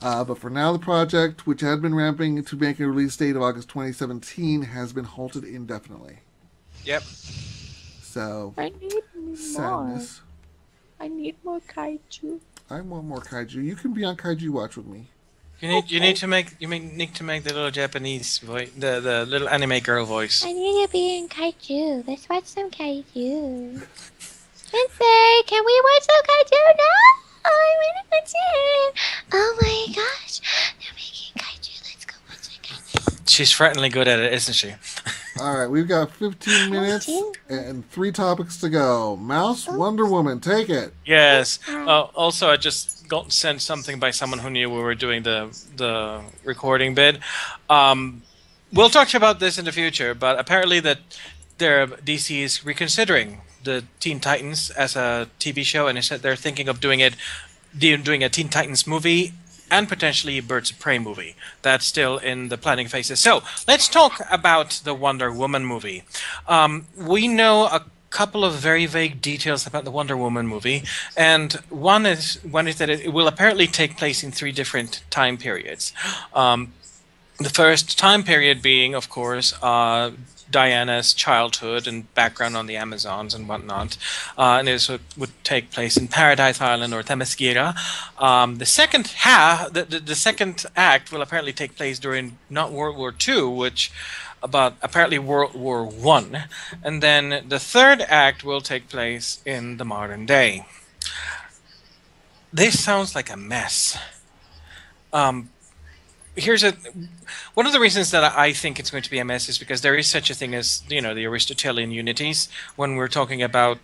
But for now, the project, which had been ramping to make a release date of August 2017, has been halted indefinitely. Yep. So, I need sadness. More. I need more kaiju. I want more kaiju. You can be on Kaiju Watch with me. You need to make the little Japanese voice, the little anime girl voice. I need to be in Kaiju. Let's watch some Kaiju. Sensei, can we watch some Kaiju now? I want to watch it. Oh my gosh, they're making Kaiju. Let's go watch the Kaiju. She's frighteningly good at it, isn't she? All right, we've got 15 minutes and 3 topics to go. Mouse, Wonder Woman, take it. Yes. Also, I just got sent something by someone who knew we were doing the recording bit. We'll talk about this in the future, but apparently that DC is reconsidering the Teen Titans as a TV show, and they're thinking of doing a Teen Titans movie and potentially a Birds of Prey movie. That's still in the planning phases. So let's talk about the Wonder Woman movie. We know a couple of very vague details about the Wonder Woman movie, and one is that it will apparently take place in 3 different time periods. The first time period being, of course, Diana's childhood and background on the Amazons and whatnot, and this would take place in Paradise Island or Themyscira. The second the second act will apparently take place during not World War II, but apparently World War I, and then the third act will take place in the modern day. This sounds like a mess. One of the reasons that I think it's going to be a mess is because there is such a thing as, the Aristotelian unities when we're talking about,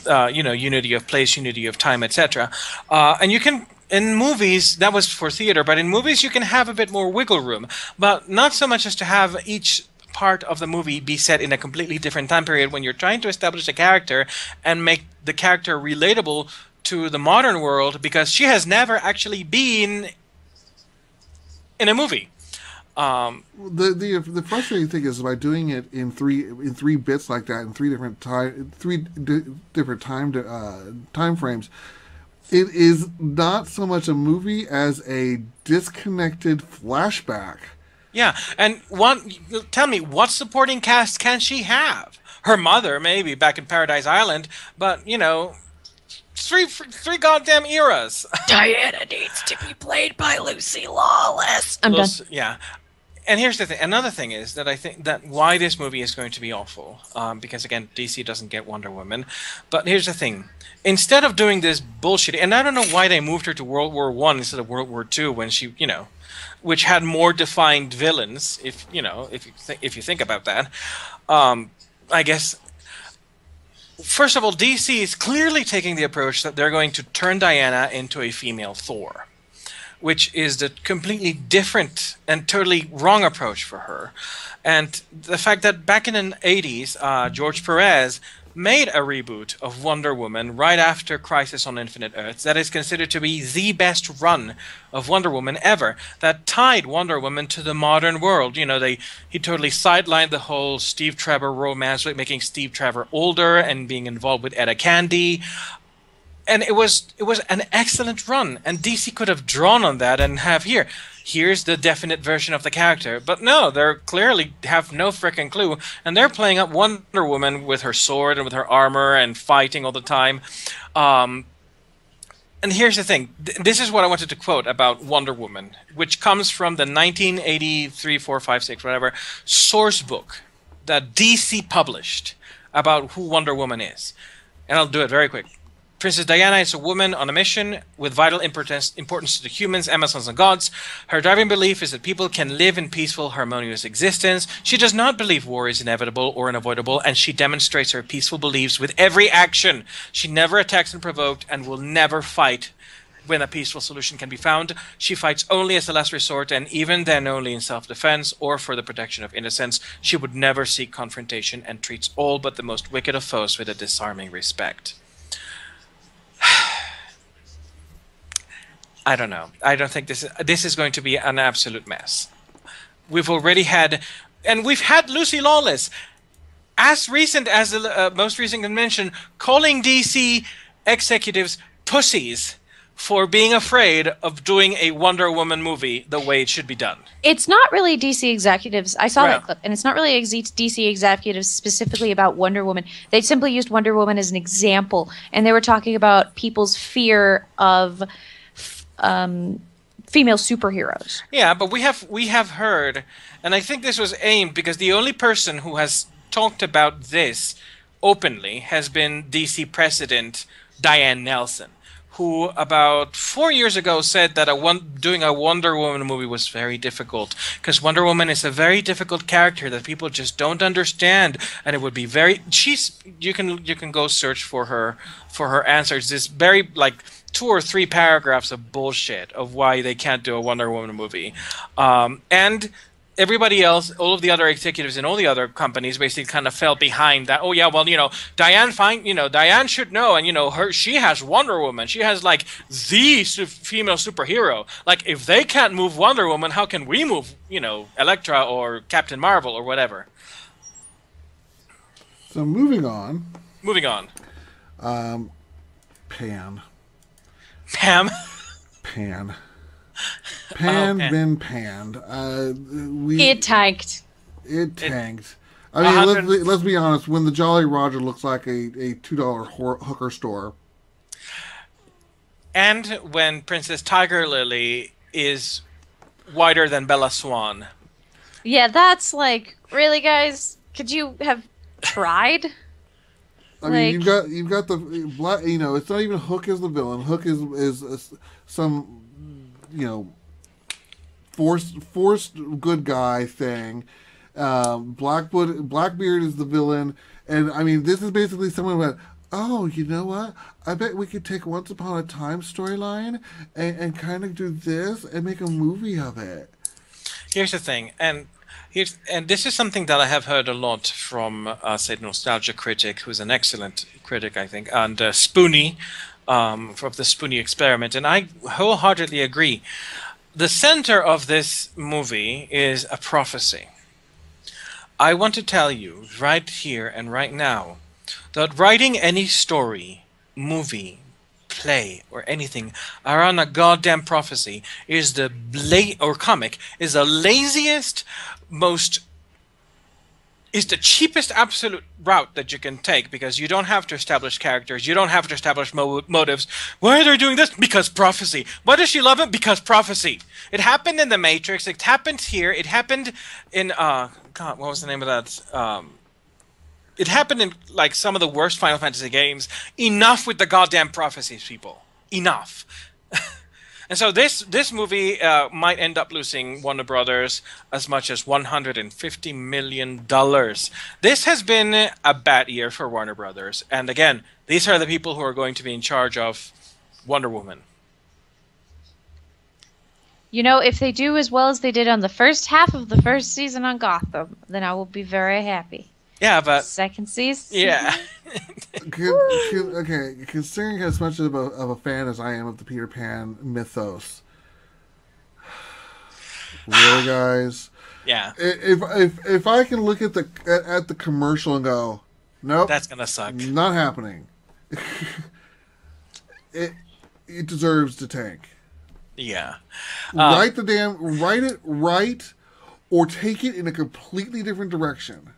unity of place, unity of time, etc. And you can, in movies, that was for theater, but in movies you can have a bit more wiggle room, but not so much as to have each part of the movie be set in a completely different time period when you're trying to establish a character and make the character relatable to the modern world, because she has never actually been in a movie. The frustrating thing is by doing it in three bits like that in different time frames. It is not so much a movie as a disconnected flashback. Yeah, and tell me, what supporting cast can she have? Her mother, maybe, back in Paradise Island, but, you know, three goddamn eras. Diana needs to be played by Lucy Lawless. I'm done. Yeah. And here's the thing. Another thing is that I think that why this movie is going to be awful, because, again, DC doesn't get Wonder Woman. But here's the thing. Instead of doing this bullshit, and I don't know why they moved her to World War I instead of World War II when she, you know, which had more defined villains, if you think about that. I guess, first of all, DC is clearly taking the approach that they're going to turn Diana into a female Thor, which is the completely different and totally wrong approach for her. And the fact that back in the 80s, George Perez made a reboot of Wonder Woman right after Crisis on Infinite Earths that is considered to be the best run of Wonder Woman ever, that tied Wonder Woman to the modern world. You know, he totally sidelined the whole Steve Trevor romance, like making Steve Trevor older and being involved with Etta Candy. And it was an excellent run, and DC could have drawn on that and here's the definite version of the character. But no, they clearly have no frickin' clue, and they're playing up Wonder Woman with her sword and with her armor and fighting all the time. And here's the thing. This is what I wanted to quote about Wonder Woman, which comes from the 1983, 4, 5, 6, whatever, source book that DC published about who Wonder Woman is. And I'll do it very quick. Princess Diana is a woman on a mission with vital importance to the humans, Amazons, and gods. Her driving belief is that people can live in peaceful, harmonious existence. She does not believe war is inevitable or unavoidable, and she demonstrates her peaceful beliefs with every action. She never attacks unprovoked and will never fight when a peaceful solution can be found. She fights only as a last resort, and even then only in self-defense or for the protection of innocence. She would never seek confrontation and treats all but the most wicked of foes with a disarming respect. I don't know. I don't think this is going to be an absolute mess. We've already had, and we've had Lucy Lawless, as recent as the most recent convention, calling DC executives pussies for being afraid of doing a Wonder Woman movie the way it should be done. It's not really DC executives. I saw that clip, and it's not really DC executives specifically about Wonder Woman. They simply used Wonder Woman as an example, and they were talking about people's fear of female superheroes. Yeah, but we have heard, and I think this was aimed because the only person who has talked about this openly has been DC President Diane Nelson, who about 4 years ago said that doing a Wonder Woman movie was very difficult because Wonder Woman is a very difficult character that people just don't understand, and it would be very. You can go search for her answers. This very 2 or 3 paragraphs of bullshit of why they can't do a Wonder Woman movie, and everybody else, all of the other executives in all the other companies basically kind of fell behind that. Oh yeah, well, Diane should know, and she has Wonder Woman. She has the female superhero. Like, if they can't move Wonder Woman, how can we move, Elektra or Captain Marvel or whatever? So moving on. Pan. Pam. Pan. Been panned. It tanked. It tanked. I mean, let's be honest. When the Jolly Roger looks like a $2 hooker store, and when Princess Tiger Lily is wider than Bella Swan. Yeah, that's really, guys. Could you have tried? I mean, you've got the black. It's not even Hook is the villain. Hook is some. Forced good guy thing. Blackbeard is the villain, and I mean, this is basically someone who went, oh, you know what? I bet we could take Once Upon a Time storyline and kind of do this and make a movie of it. Here's the thing, and And this is something that I have heard a lot from, say, Nostalgia Critic, who's an excellent critic, I think, and Spoonie, from the Spoonie Experiment, and I wholeheartedly agree. The center of this movie is a prophecy. I want to tell you right here and right now that writing any story, movie, play, or anything around a goddamn prophecy is or comic is the laziest, is the cheapest absolute route that you can take, because you don't have to establish characters, you don't have to establish motives. Why are they doing this? Because prophecy. Why does she love him? Because prophecy. It happened in The Matrix, it happened here, it happened in God, what was the name of that? It happened in like some of the worst Final Fantasy games. Enough with the goddamn prophecies, people. Enough. And so this movie might end up losing Warner Brothers as much as $150 million. This has been a bad year for Warner Brothers. And again, these are the people who are going to be in charge of Wonder Woman. You know, if they do as well as they did on the first half of the first season on Gotham, then I will be very happy. Yeah, but... Second season? Yeah. Okay, considering as much of a fan as I am of the Peter Pan mythos, really, guys? Yeah. If I can look at the commercial and go, nope, that's gonna suck. Not happening. it deserves to tank. Yeah. Write it right, or take it in a completely different direction.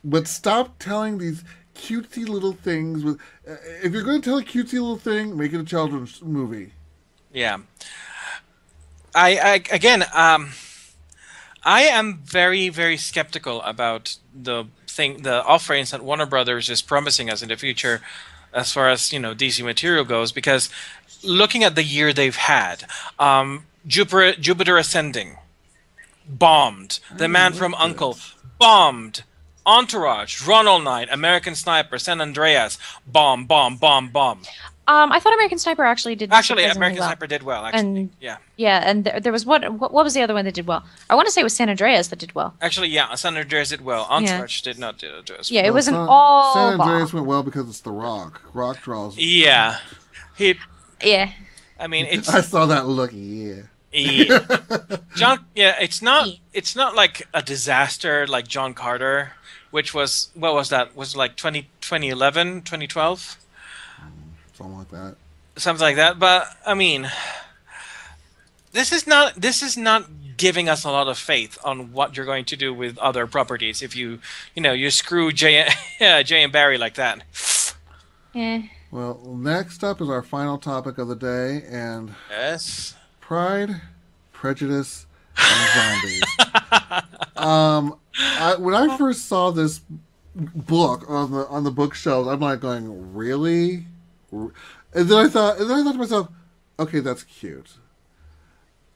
But stop telling these cutesy little things. If you're going to tell a cutesy little thing, make it a children's movie. Yeah. I am very, very skeptical about the offerings that Warner Brothers is promising us in the future, as far as DC material goes. Because looking at the year they've had, Jupiter Ascending, bombed. The Man from U.N.C.L.E., bombed. Entourage, Run All Night, American Sniper, San Andreas, bomb. I thought American Sniper actually did. Actually, American Sniper did well. Actually, and yeah. Yeah, and there was what was the other one that did well? I want to say it was San Andreas that did well. Actually, yeah, San Andreas did well. Entourage did not do as well. Yeah, it wasn't all. San Andreas went well because it's The Rock. Rock draws. Yeah, Yeah. I mean, it's. I saw that look. Yeah. Yeah. It's not like a disaster like John Carter, which was, what was that? Was it like 2011, 2012? Something like that. Something like that. But I mean, this is not giving us a lot of faith on what you're going to do with other properties if you screw Jay and Barry like that. Yeah. Well, next up is our final topic of the day, and yes. Pride, Prejudice, and Zombies. When I first saw this book on the bookshelves, I'm like going, really? And then I thought to myself, okay, that's cute.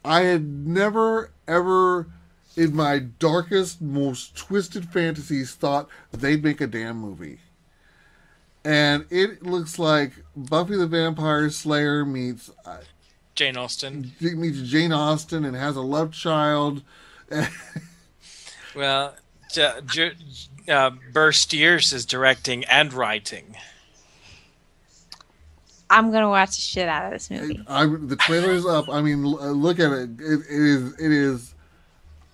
I had never ever, in my darkest, most twisted fantasies, thought they'd make a damn movie. And it looks like Buffy the Vampire Slayer meets Jane Austen. Meets Jane Austen and has a love child. Well, Burr Steers is directing and writing. I'm gonna watch the shit out of this movie. The trailer is up. I mean, look at it. It is.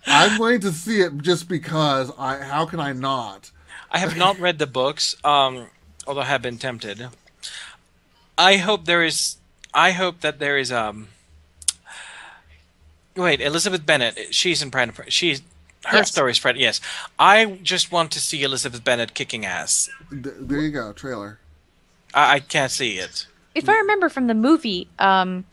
I'm going to see it just because. How can I not? I have not read the books, although I have been tempted. I hope that there is. Wait, Elizabeth Bennet. She's in Pride and Prejudice. Her story is Pride. Yes, I just want to see Elizabeth Bennet kicking ass. There you go, trailer. I can't see it. If I remember from the movie, if I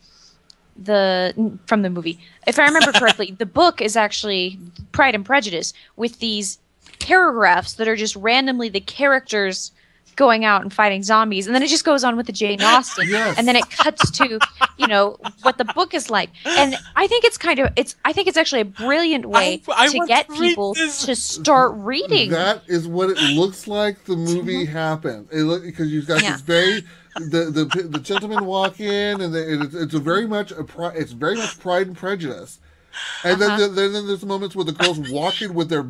remember correctly, the book is actually Pride and Prejudice with these paragraphs that are just randomly the characters going out and fighting zombies, and then it just goes on with the Jane Austen, and then it cuts to what the book is like. And I think I think it's actually a brilliant way to get people to start reading. That is what it looks like. The movie happened because you've got this very. The gentlemen walk in, and it's very much Pride and Prejudice, And then there's moments where the girls walk in with their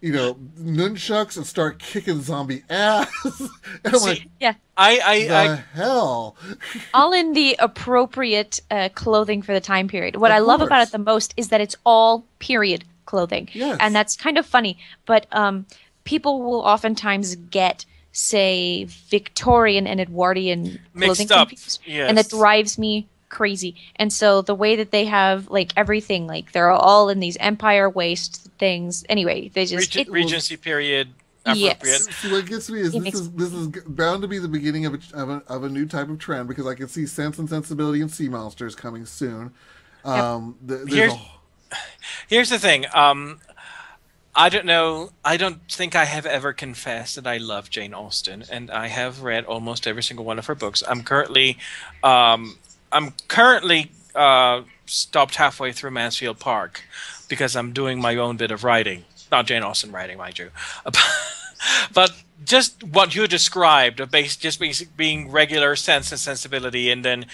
nunchucks and start kicking zombie ass. And I'm like, Yeah. the hell? All in the appropriate clothing for the time period. What I love about course. it the most is that it's all period clothing. Yes. And that's kind of funny. But people will oftentimes get, say, Victorian and Edwardian clothing Mixed up. confused. Yes. And that drives me crazy. And so the way that they have like everything, like they're all in these empire waist things. Anyway, they just Regency period appropriate. Yes. See, what gets me is this is bound to be the beginning of a new type of trend, because I can see Sense and Sensibility and Sea Monsters coming soon. Here's the thing. I don't know. I don't think I have ever confessed that I love Jane Austen, and I have read almost every single one of her books. I'm currently stopped halfway through Mansfield Park because I'm doing my own bit of writing. Not Jane Austen writing, mind you. But just what you described, being regular Sense and Sensibility, and then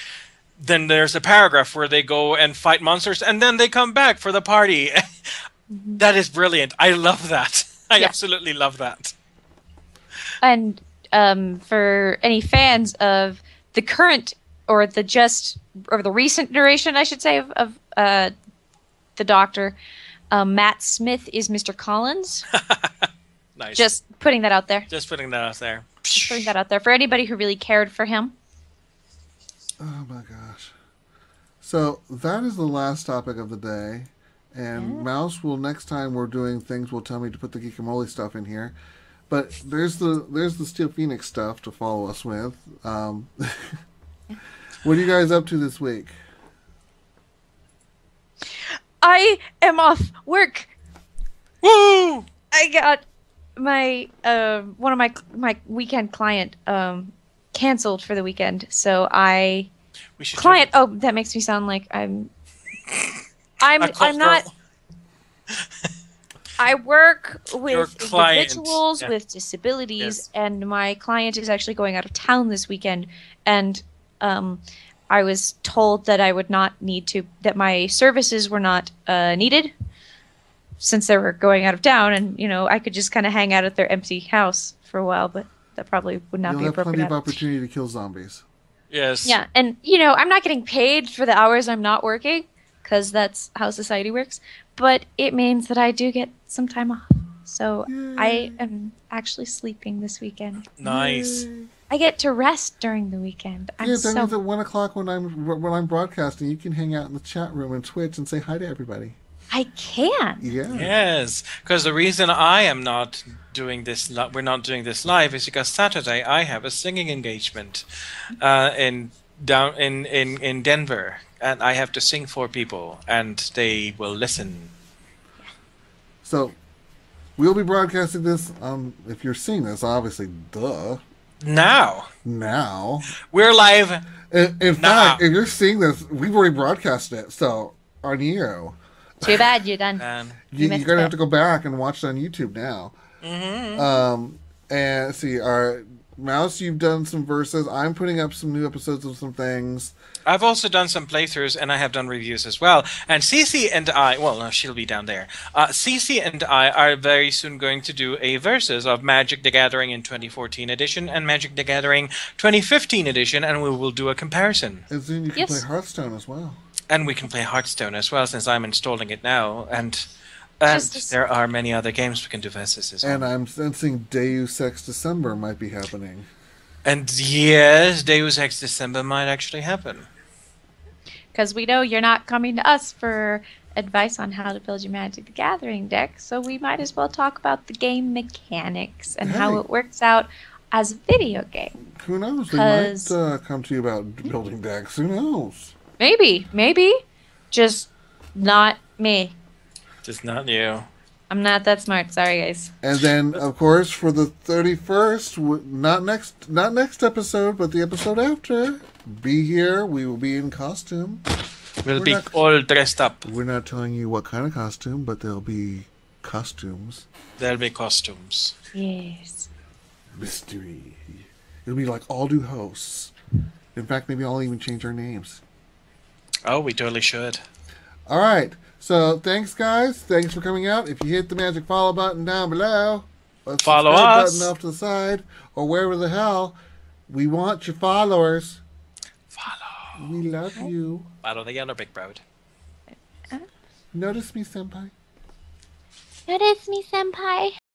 there's a paragraph where they go and fight monsters, and then they come back for the party. That is brilliant. I love that. I absolutely love that. And for any fans of the current or the recent iteration, I should say, of the Doctor, Matt Smith is Mr. Collins. Nice. Just putting that out there. Just putting that out there. Just putting that out there for anybody who really cared for him. Oh my gosh. So that is the last topic of the day. And Mouse will, next time we're doing things, will tell me to put the Geekamole stuff in here. But there's the Steel Phoenix stuff to follow us with. What are you guys up to this week? I am off work. Woo! I got my one of my weekend client canceled for the weekend. So client. Oh, that makes me sound like I'm not. I work with individuals with disabilities, and my client is actually going out of town this weekend. And I was told that I would not need to, that my services were not needed since they were going out of town, and I could just kind of hang out at their empty house for a while, but that probably would not be appropriate. You'll have plenty of opportunity to kill zombies. Yes. Yeah, and I'm not getting paid for the hours I'm not working, because that's how society works. But it means that I do get some time off. So I am actually sleeping this weekend. Nice. I get to rest during the weekend. That means at 1 o'clock when I'm broadcasting, you can hang out in the chat room and Twitch and say hi to everybody. I can. Yeah. Yes, because the reason I am not doing this, we're not doing this live, is because Saturday I have a singing engagement in Denver, and I have to sing for people, and they will listen. So, we'll be broadcasting this. If you're seeing this, obviously, duh. Now we're live. In fact, if you're seeing this, we've already broadcasted it. So on you. Too bad you're done. You're gonna have to go back and watch it on YouTube now. Mm-hmm. And see, our Mouse, you've done some verses. I'm putting up some new episodes of some things. I've also done some playthroughs, and I have done reviews as well. And Cece and I, well, no, she'll be down there. Cece and I are very soon going to do a versus of Magic the Gathering in 2014 edition and Magic the Gathering 2015 edition, and we will do a comparison. And soon you can play Hearthstone as well. And we can play Hearthstone as well, since I'm installing it now. And there are many other games we can do versus as well. And I'm sensing Deus Ex December might be happening. And yes, Deus Ex December might actually happen. Because we know you're not coming to us for advice on how to build your Magic the Gathering deck, so we might as well talk about the game mechanics and how it works out as a video game. Who knows? They might come to you about building decks. Who knows? Maybe. Just not me. Just not you. I'm not that smart. Sorry, guys. And then, of course, for the 31st, not next episode, but the episode after, be here. We will be in costume. We'll be all dressed up. We're not telling you what kind of costume, but there'll be costumes. There'll be costumes. Yes. Mystery. It'll be like all new hosts. In fact, maybe I'll even change our names. Oh, we totally should. All right. So thanks, guys. Thanks for coming out. If you hit the magic follow button down below, or the Follow subscribe us. button off to the side, or wherever the hell, we want your followers. Follow. We love you. Follow the yellow brick road. Notice me, senpai. Notice me, senpai.